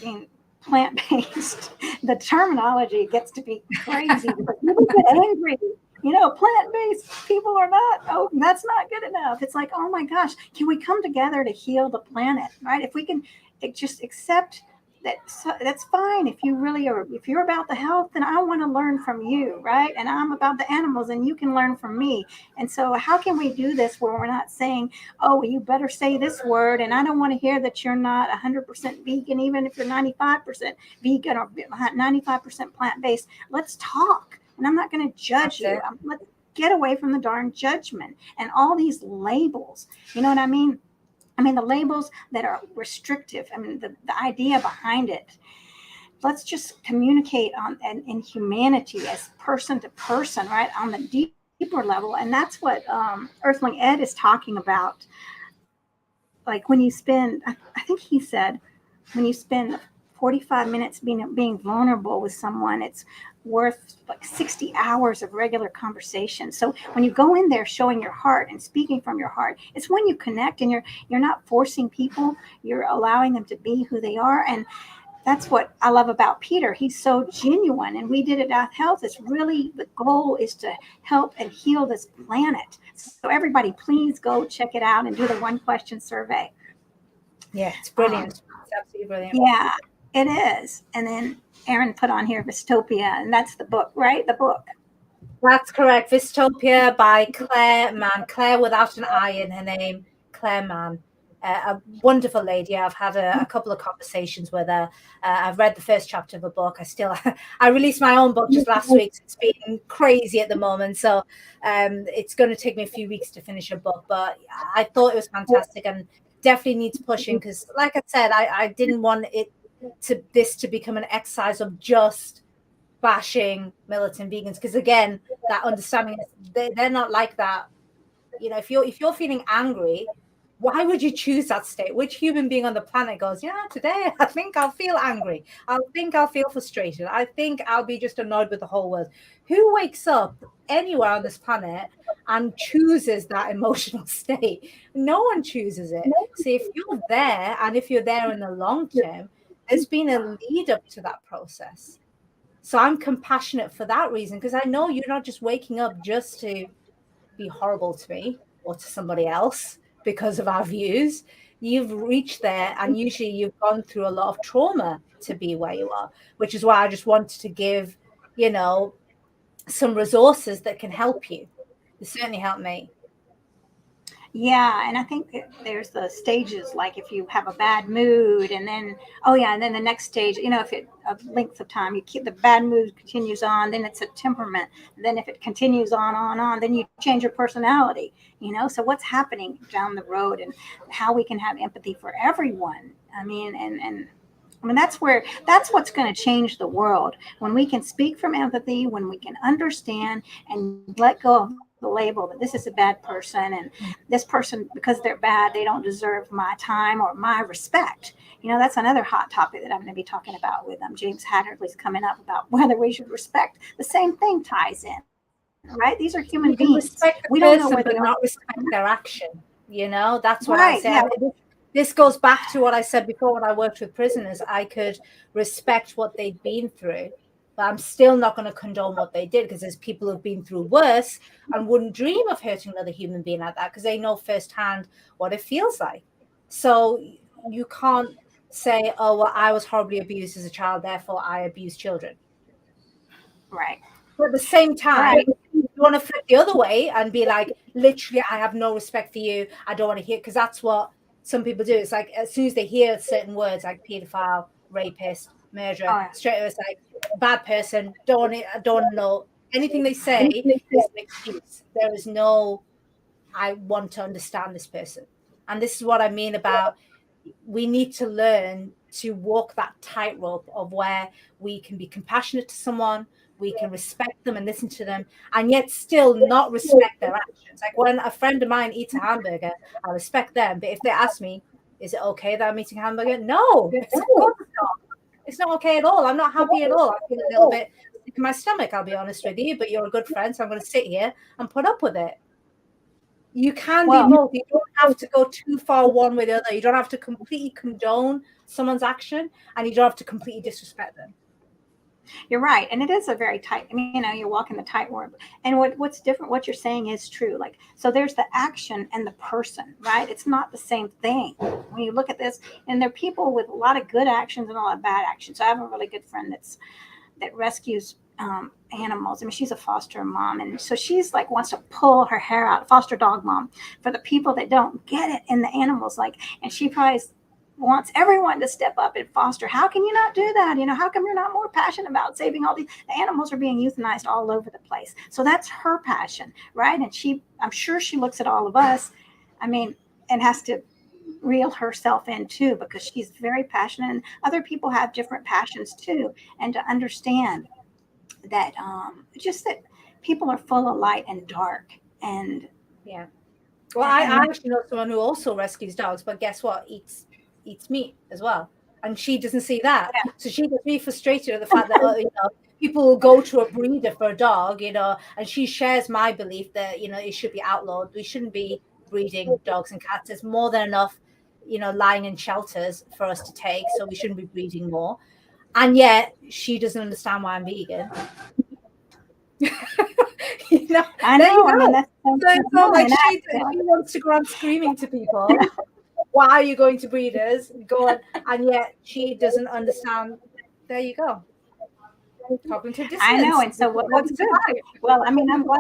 mean, plant-based. The terminology gets to be crazy because people get angry. Plant-based people are not, oh, that's not good enough. It's like, oh my gosh, can we come together to heal the planet, right? If we can just accept that, that's fine. If you really are, if you're about the health, then I want to learn from you, right? And I'm about the animals, and you can learn from me. And so how can we do this where we're not saying, oh, you better say this word, and I don't want to hear that you're not 100% vegan, even if you're 95% vegan or 95% plant-based. Let's talk, and I'm not going to judge you. Let's get away from the darn judgment and all these labels. You know what I mean? The labels that are restrictive, the idea behind it. Let's just communicate in humanity as person to person, right? On the deeper level. And that's what Earthling Ed is talking about. Like when you spend, I think he said, when you spend 45 minutes being vulnerable with someone, it's worth like 60 hours of regular conversation. So when you go in there showing your heart and speaking from your heart, it's when you connect, and you're not forcing people, you're allowing them to be who they are. And that's what I love about Peter. He's so genuine, and we did it at Health. It's really, the goal is to help and heal this planet. So everybody, please go check it out and do the 1-question survey. Yeah, it's brilliant. It's absolutely brilliant. Yeah, it is. And then Erin put on here Vistopia, and that's the book, right? The book. That's correct. Vistopia by Claire Mann. Claire without an I in her name. Claire Mann. A wonderful lady. I've had a couple of conversations with her. I've read the first chapter of a book. I released my own book just last week. It's been crazy at the moment. So it's going to take me a few weeks to finish a book. But I thought it was fantastic and definitely needs pushing, because like I said, I didn't want this to become an exercise of just bashing militant vegans, because again, that understanding is they're not like that. If you're feeling angry, why would you choose that state? Which human being on the planet goes, today I think I'll feel angry, I think I'll feel frustrated, I think I'll be just annoyed with the whole world? Who wakes up anywhere on this planet and chooses that emotional state? No one chooses it. So if you're there, and if you're there in the long term, there's been a lead up to that process. So I'm compassionate for that reason, because I know you're not just waking up just to be horrible to me or to somebody else because of our views. You've reached there, and usually you've gone through a lot of trauma to be where you are, which is why I just wanted to give, some resources that can help you. It certainly helped me. Yeah, and I think there's the stages, like if you have a bad mood, and then and then the next stage, if it of length of time, you keep the bad mood continues on, then it's a temperament. And then if it continues on, then you change your personality. So what's happening down the road, and how we can have empathy for everyone. That's what's going to change the world, when we can speak from empathy, when we can understand and let go of the the label that this is a bad person, and this person, because they're bad, they don't deserve my time or my respect. That's another hot topic that I'm going to be talking about with James Hatterley's coming up, about whether we should respect. The same thing ties in, right? These are human beings. Respect the person, but not respect their action. That's what I say. Yeah. This goes back to what I said before when I worked with prisoners. I could respect what they'd been through, but I'm still not going to condone what they did, because there's people who've been through worse and wouldn't dream of hurting another human being like that, because they know firsthand what it feels like. So you can't say, oh, well, I was horribly abused as a child, therefore I abuse children. Right. But at the same time, you want to flip the other way and be like, literally, I have no respect for you. I don't want to hear, because that's what some people do. It's like, as soon as they hear certain words like pedophile, rapist, murderer, straight away it's like, bad person, don't know. Anything they say is an excuse. There is no, I want to understand this person. And this is what I mean about, we need to learn to walk that tightrope of where we can be compassionate to someone, we can respect them and listen to them, and yet still not respect their actions. Like when a friend of mine eats a hamburger, I respect them, but if they ask me, is it okay that I'm eating a hamburger? No, it's not okay at all. I'm not happy at all. I feel a little bit sick in my stomach, I'll be honest with you, but you're a good friend, so I'm going to sit here and put up with it. You can be both. You don't have to go too far one way or the other. You don't have to completely condone someone's action, and you don't have to completely disrespect them. You're right. And it is a very tight, you're walking the tightrope. And what's different, what you're saying is true. Like, so there's the action and the person, right? It's not the same thing. When you look at this, and there are people with a lot of good actions and a lot of bad actions. So I have a really good friend that rescues animals. She's a foster mom. And so she's like, wants to pull her hair out, foster dog mom, for the people that don't get it in the animals. Like, and she probably wants everyone to step up and foster. How can you not do that? How come you're not more passionate about saving all the animals are being euthanized all over the place? So that's her passion, right? And I'm sure she looks at all of us, and has to reel herself in too, because she's very passionate, and other people have different passions too. And to understand that just that people are full of light and dark. And yeah, well, I actually know someone who also rescues dogs, but guess what, eats meat as well, and she doesn't see that. So she gets really frustrated at the fact that people will go to a breeder for a dog, and she shares my belief that it should be outlawed. We shouldn't be breeding dogs and cats. There's more than enough lying in shelters for us to take, so we shouldn't be breeding more. And yet she doesn't understand why I'm vegan. I know. That's so like she wants to go on screaming to people, why are you going to breeders? And yet she doesn't understand. There you go. Cognitive dissonance. I know. And so what's good? Well, I'm glad.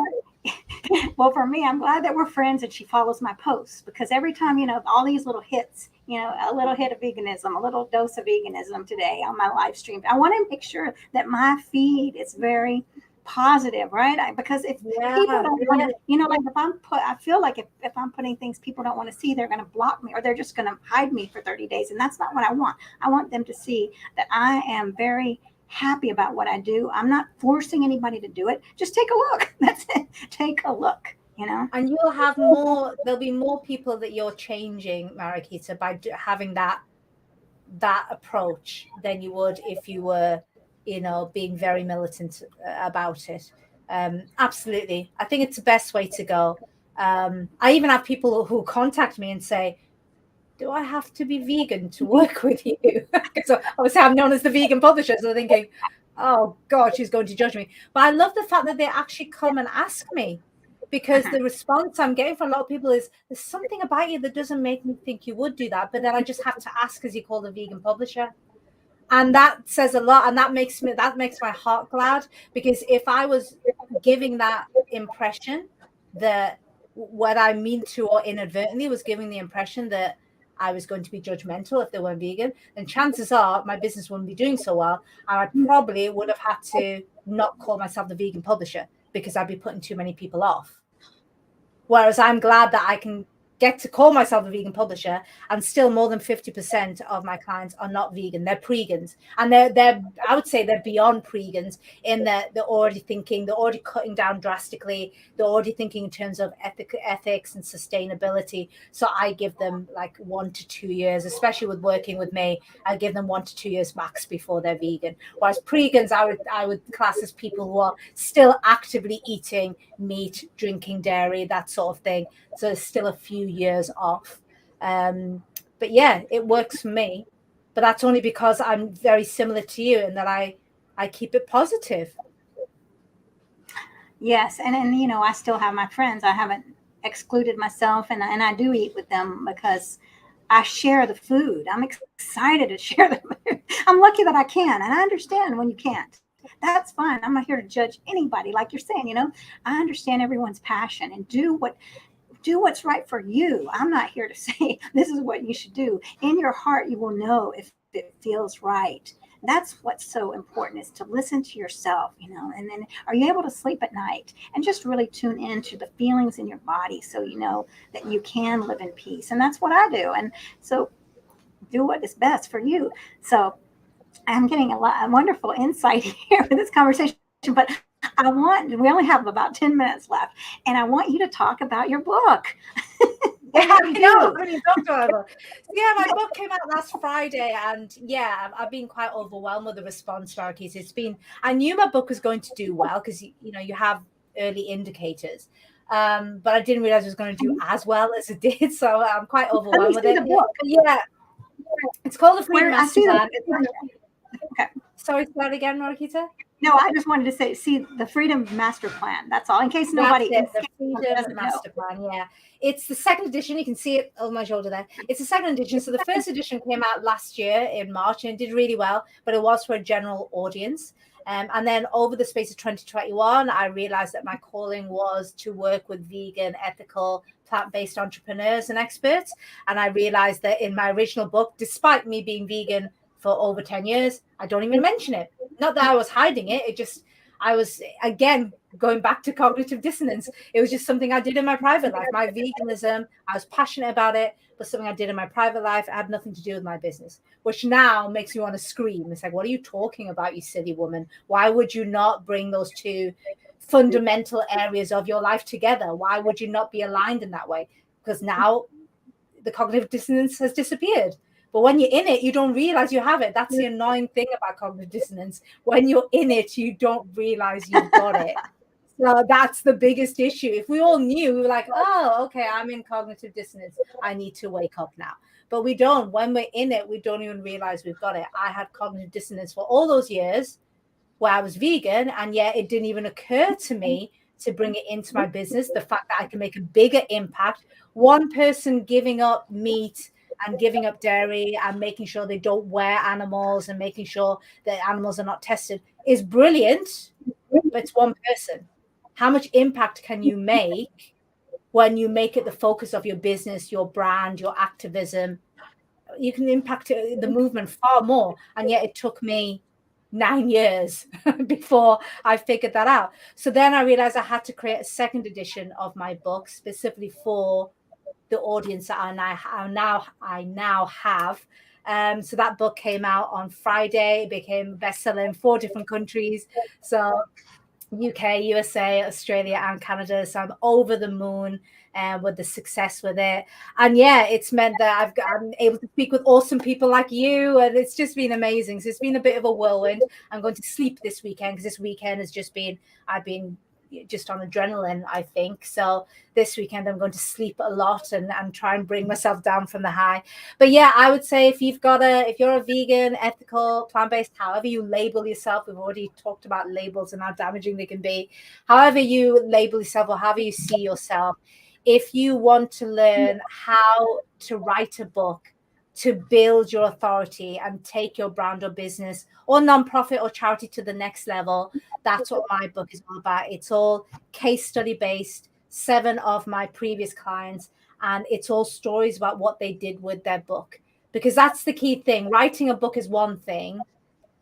Well, for me, I'm glad that we're friends and she follows my posts, because every time, all these little hits, a little hit of veganism, a little dose of veganism today on my live stream, I want to make sure that my feed is very positive, right? Because if people don't want to, like I feel like if I'm putting things people don't want to see, they're going to block me, or they're just going to hide me for 30 days. And that's not what I want. I want them to see that I am very happy about what I do. I'm not forcing anybody to do it. Just take a look. That's it. Take a look, And you'll have there'll be more people that you're changing, Mariquita, by having that approach than you would if you were being very militant about it. Absolutely. I think it's the best way to go. I even have people who contact me and say, do I have to be vegan to work with you? So obviously I'm known as the vegan publisher, so they're thinking, oh God, she's going to judge me. But I love the fact that they actually come and ask me, because the response I'm getting from a lot of people is, there's something about you that doesn't make me think you would do that, but then I just have to ask because you call the vegan publisher. And that says a lot, and that makes my heart glad, because if I was giving that impression, that what I mean to or inadvertently was giving the impression that I was going to be judgmental if they weren't vegan, then chances are my business wouldn't be doing so well, and I probably would have had to not call myself the vegan publisher, because I'd be putting too many people off. Whereas I'm glad that I can get to call myself a vegan publisher, and still more than 50% of my clients are not vegan. They're pregans, and they're I would say they're beyond pregans in that they're already thinking, they're already cutting down drastically, they're already thinking in terms of ethics and sustainability. So I give them like 1 to 2 years, especially with working with me. I give them 1 to 2 years max before they're vegan. Whereas pregans, I would class as people who are still actively eating meat, drinking dairy, that sort of thing. So it's still a few years off. But yeah, it works for me. But that's only because I'm very similar to you in that I keep it positive. Yes, and you know, I still have my friends. I haven't excluded myself, and I do eat with them because I share the food. I'm excited to share the food. I'm lucky that I can, and I understand when you can't. That's fine. I'm not here to judge anybody. Like you're saying, you know, I understand everyone's passion and do what's right for you. I'm not here to say this is what you should do. In your heart, you will know if it feels right. That's what's so important is to listen to yourself, you know, and then are you able to sleep at night and just really tune into the feelings in your body so you know that you can live in peace. And that's what I do. And so do what is best for you. So I'm getting a wonderful insight here with this conversation, but we only have about 10 minutes left, and I want you to talk about your book. Yeah, I know. I mean, Dr. So yeah, my book came out last Friday, and yeah, I've been quite overwhelmed with the response, Marquise. I knew my book was going to do well because you know you have early indicators, but I didn't realize it was going to do as well as it did. So I'm quite overwhelmed with it. The book. But yeah, it's called the Freedom I Master see Plan. Okay. Sorry, say that again, Mariquita. No, I just wanted to say, see the Freedom Master Plan. That's all. In case nobody. The Freedom Master Plan. Yeah, it's the second edition. You can see it on my shoulder there. It's the second edition. So the first edition came out last year in March and did really well, but it was for a general audience. And then over the space of 2021, I realized that my calling was to work with vegan, ethical, plant-based entrepreneurs and experts. And I realized that in my original book, despite me being vegan for over 10 years, I don't even mention it. Not that I was hiding it. I was, again, going back to cognitive dissonance. It was just something I did in my private life. My veganism, I was passionate about it, but something I did in my private life. It had nothing to do with my business, which now makes me want to scream. It's like, what are you talking about, you silly woman? Why would you not bring those two fundamental areas of your life together? Why would you not be aligned in that way? Because now the cognitive dissonance has disappeared. But when you're in it, you don't realize you have it. That's the annoying thing about cognitive dissonance. When you're in it, you don't realize you've got it. So that's the biggest issue. If we all knew, we were like, oh, okay, I'm in cognitive dissonance. I need to wake up now. But we don't. When we're in it, we don't even realize we've got it. I had cognitive dissonance for all those years where I was vegan, and yet it didn't even occur to me to bring it into my business. The fact that I can make a bigger impact. One person giving up meat and giving up dairy and making sure they don't wear animals and making sure that animals are not tested is brilliant, but it's one person. How much impact can you make when you make it the focus of your business, your brand, your activism? You can impact the movement far more. And yet it took me 9 years before I figured that out. So then I realized I had to create a second edition of my book specifically for the audience that I now have. So that book came out on Friday. It became a bestseller in 4 different countries. So UK, USA, Australia, and Canada. So I'm over the moon with the success with it. And yeah, it's meant that I'm able to speak with awesome people like you. And it's just been amazing. So it's been a bit of a whirlwind. I'm going to sleep this weekend because this weekend has just been, I've been just on adrenaline, I think. So this weekend I'm going to sleep a lot and try and bring myself down from the high. But yeah, I would say if you're a vegan, ethical, plant-based, however you label yourself, we've already talked about labels and how damaging they can be. However you label yourself or however you see yourself, if you want to learn how to write a book, to build your authority and take your brand or business or nonprofit or charity to the next level, that's what my book is all about. It's all case study based, 7 of my previous clients, and it's all stories about what they did with their book. Because that's the key thing. Writing a book is one thing,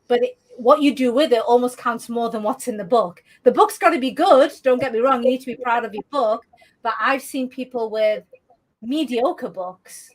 but what you do with it almost counts more than what's in the book. The book's got to be good. Don't get me wrong. You need to be proud of your book. But I've seen people with mediocre books,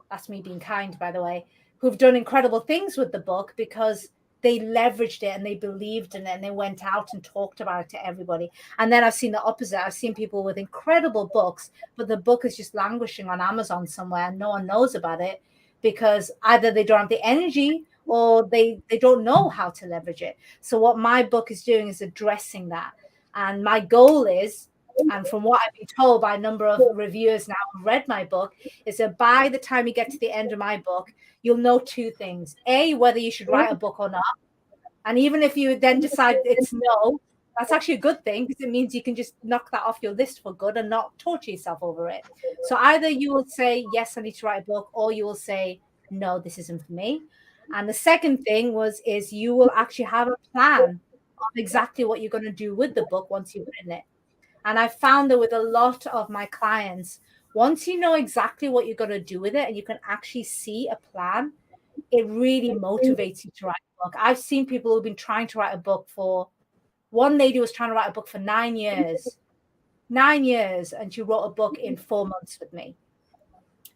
that's me being kind, by the way, who've done incredible things with the book because they leveraged it and they believed in it and they went out and talked about it to everybody. And then I've seen the opposite. I've seen people with incredible books, but the book is just languishing on Amazon somewhere and no one knows about it because either they don't have the energy or they don't know how to leverage it. So what my book is doing is addressing that. And my goal is, and from what I've been told by a number of reviewers now who've read my book, is that by the time you get to the end of my book, you'll know two things. A, whether you should write a book or not. And even if you then decide it's no, that's actually a good thing because it means you can just knock that off your list for good and not torture yourself over it. So either you will say, yes, I need to write a book, or you will say, no, this isn't for me. And the second thing is you will actually have a plan of exactly what you're going to do with the book once you've written it. And I found that with a lot of my clients, once you know exactly what you're going to do with it and you can actually see a plan, it really motivates you to write a book. I've seen people who've been trying to write a book for, one lady was trying to write a book for 9 years. 9 years, and she wrote a book in 4 months with me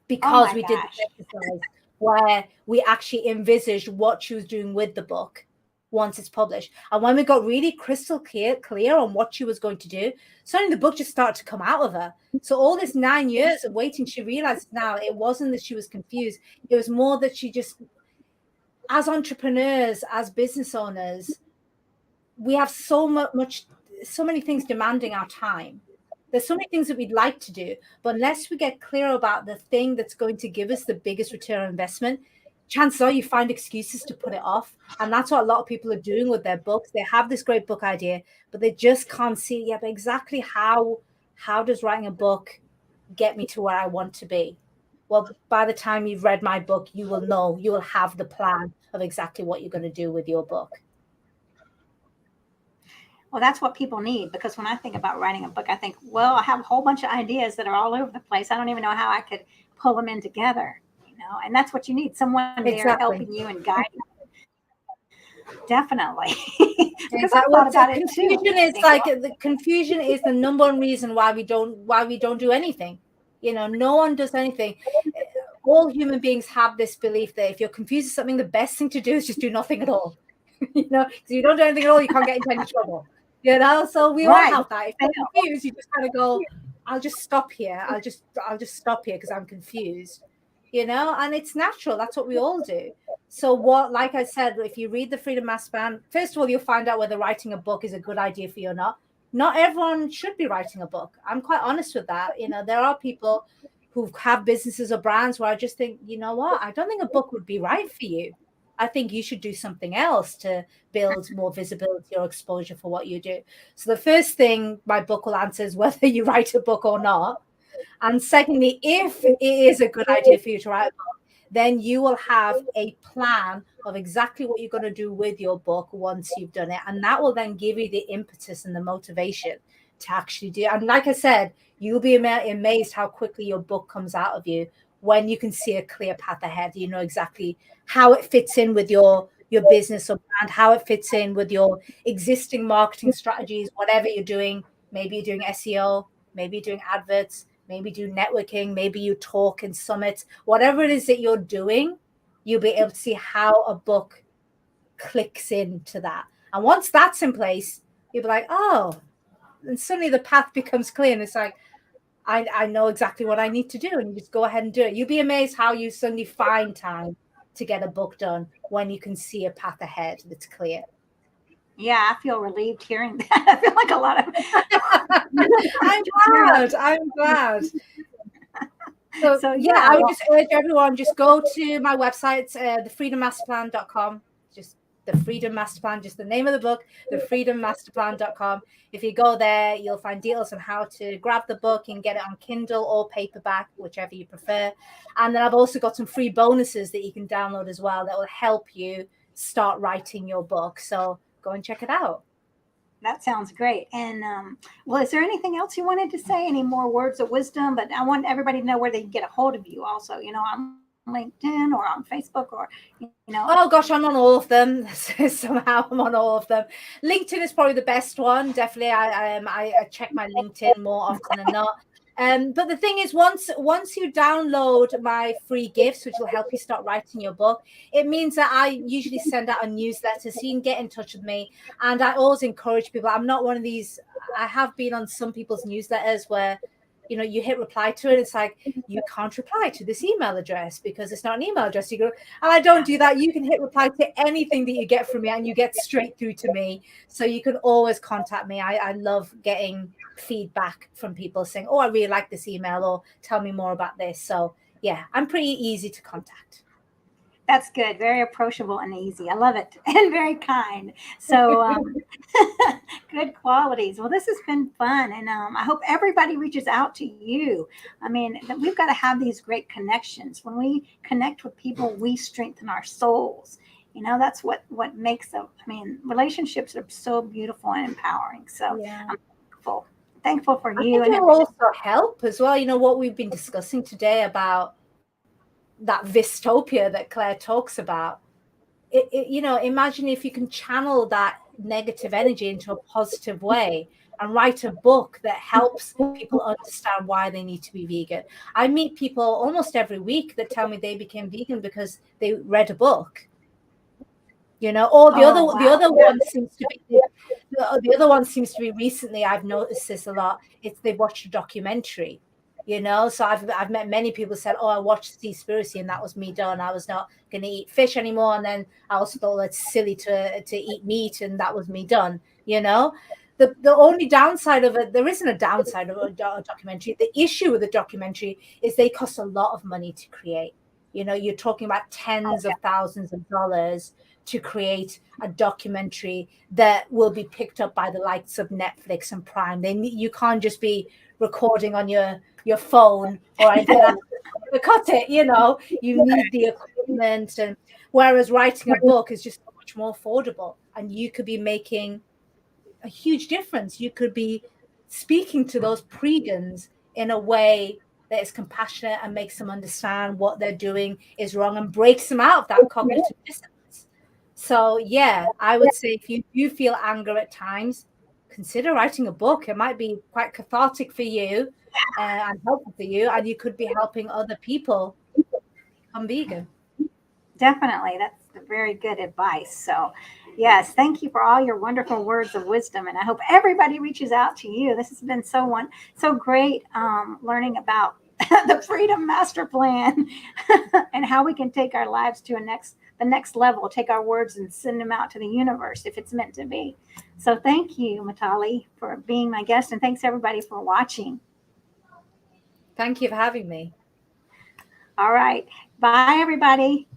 because we did the exercise where we actually envisaged what she was doing with the book once it's published. And when we got really crystal clear on what she was going to do, suddenly the book just started to come out of her. So all this 9 years of waiting, she realized now it wasn't that she was confused. It was more that she just, as entrepreneurs, as business owners, we have so many things demanding our time. There's so many things that we'd like to do, but unless we get clear about the thing that's going to give us the biggest return on investment, chances are you find excuses to put it off. And that's what a lot of people are doing with their books. They have this great book idea, but they just can't see, yeah, but exactly how does writing a book get me to where I want to be? Well, by the time you've read my book, you will know, you will have the plan of exactly what you're going to do with your book. Well, that's what people need, because when I think about writing a book, I think, well, I have a whole bunch of ideas that are all over the place. I don't even know how I could pull them in together, and that's what you need, someone there helping you and guiding you. Definitely. Because I thought about it too. The confusion is the number one reason why we don't do anything. No one does anything. All human beings have this belief that if you're confused with something, the best thing to do is just do nothing at all. Because you don't do anything at all, you can't get into any trouble. So we all have that. If you're confused, you just kind of go, I'll just stop here. I'll just stop here because I'm confused. And it's natural. That's what we all do. So like I said, if you read the Freedom Master Plan, first of all, you'll find out whether writing a book is a good idea for you or not. Not everyone should be writing a book. I'm quite honest with that. There are people who have businesses or brands where I just think, you know what? I don't think a book would be right for you. I think you should do something else to build more visibility or exposure for what you do. So the first thing my book will answer is whether you write a book or not. And secondly, if it is a good idea for you to write a book, then you will have a plan of exactly what you're going to do with your book once you've done it. And that will then give you the impetus and the motivation to actually do it. And like I said, you'll be amazed how quickly your book comes out of you when you can see a clear path ahead. You know exactly how it fits in with your business or brand, how it fits in with your existing marketing strategies, whatever you're doing. Maybe you're doing SEO, maybe you're doing adverts, maybe do networking, maybe you talk in summits, whatever it is that you're doing, you'll be able to see how a book clicks into that. And once that's in place, you'll be like, oh, and suddenly the path becomes clear. And it's like, I know exactly what I need to do, and you just go ahead and do it. You'll be amazed how you suddenly find time to get a book done when you can see a path ahead that's clear. Yeah, I feel relieved hearing that. I feel like a lot of I'm glad. So yeah, I would just urge everyone, just go to my website, thefreedommasterplan.com. Just the Freedom Master Plan, just the name of the book, thefreedommasterplan.com. If you go there, you'll find details on how to grab the book and get it on Kindle or paperback, whichever you prefer. And then I've also got some free bonuses that you can download as well that will help you start writing your book. So go and check it out. That sounds great. And well, is there anything else you wanted to say? Any more words of wisdom? But I want everybody to know where they can get a hold of you also, on LinkedIn or on Facebook or, Oh gosh, I'm on all of them. Somehow I'm on all of them. LinkedIn is probably the best one. Definitely. I check my LinkedIn more often than not. But the thing is, once you download my free gifts, which will help you start writing your book, it means that I usually send out a newsletter, so you can get in touch with me. And I always encourage people. I'm not one of these. I have been on some people's newsletters where, you hit reply to it. It's like, you can't reply to this email address because it's not an email address. You go, and I don't do that. You can hit reply to anything that you get from me, and you get straight through to me. So you can always contact me. I love getting feedback from people saying, oh, I really like this email, or tell me more about this. So yeah, I'm pretty easy to contact. That's good. Very approachable and easy. I love it. And very kind. So good qualities. Well, this has been fun. And I hope everybody reaches out to you. I mean, we've got to have these great connections. When we connect with people, we strengthen our souls. That's what makes them. I mean, relationships are so beautiful and empowering. So Yeah. I'm thankful for you. And it will also help as well. What we've been discussing today about that dystopia that Claire talks about. Imagine if you can channel that negative energy into a positive way and write a book that helps people understand why they need to be vegan. I meet people almost every week that tell me they became vegan because they read a book. Or the other one seems to be the other one seems to be recently. I've noticed this a lot. They watched a documentary. So I've met many people who said, oh, I watched Seaspiracy and that was me done. I was not going to eat fish anymore. And then I also thought it's silly to eat meat, and that was me done. The only downside of it, there isn't a downside of a documentary. The issue with the documentary is they cost a lot of money to create. You're talking about tens of thousands of dollars to create a documentary that will be picked up by the likes of Netflix and Prime. You can't just be recording on your phone or anything to cut it. You need the equipment, and whereas writing a book is just so much more affordable, and you could be making a huge difference. You could be speaking to those pregans in a way that is compassionate and makes them understand what they're doing is wrong and breaks them out of that cognitive dissonance. So yeah, I would say if you do feel anger at times, consider writing a book. It might be quite cathartic for you and helpful for you, and you could be helping other people become vegan. Definitely. That's very good advice. So yes, thank you for all your wonderful words of wisdom. And I hope everybody reaches out to you. This has been so great learning about the Freedom Master Plan and how we can take our lives to the next level, take our words and send them out to the universe if it's meant to be. So thank you, Mitali, for being my guest. And thanks everybody for watching. Thank you for having me. All right. Bye, everybody.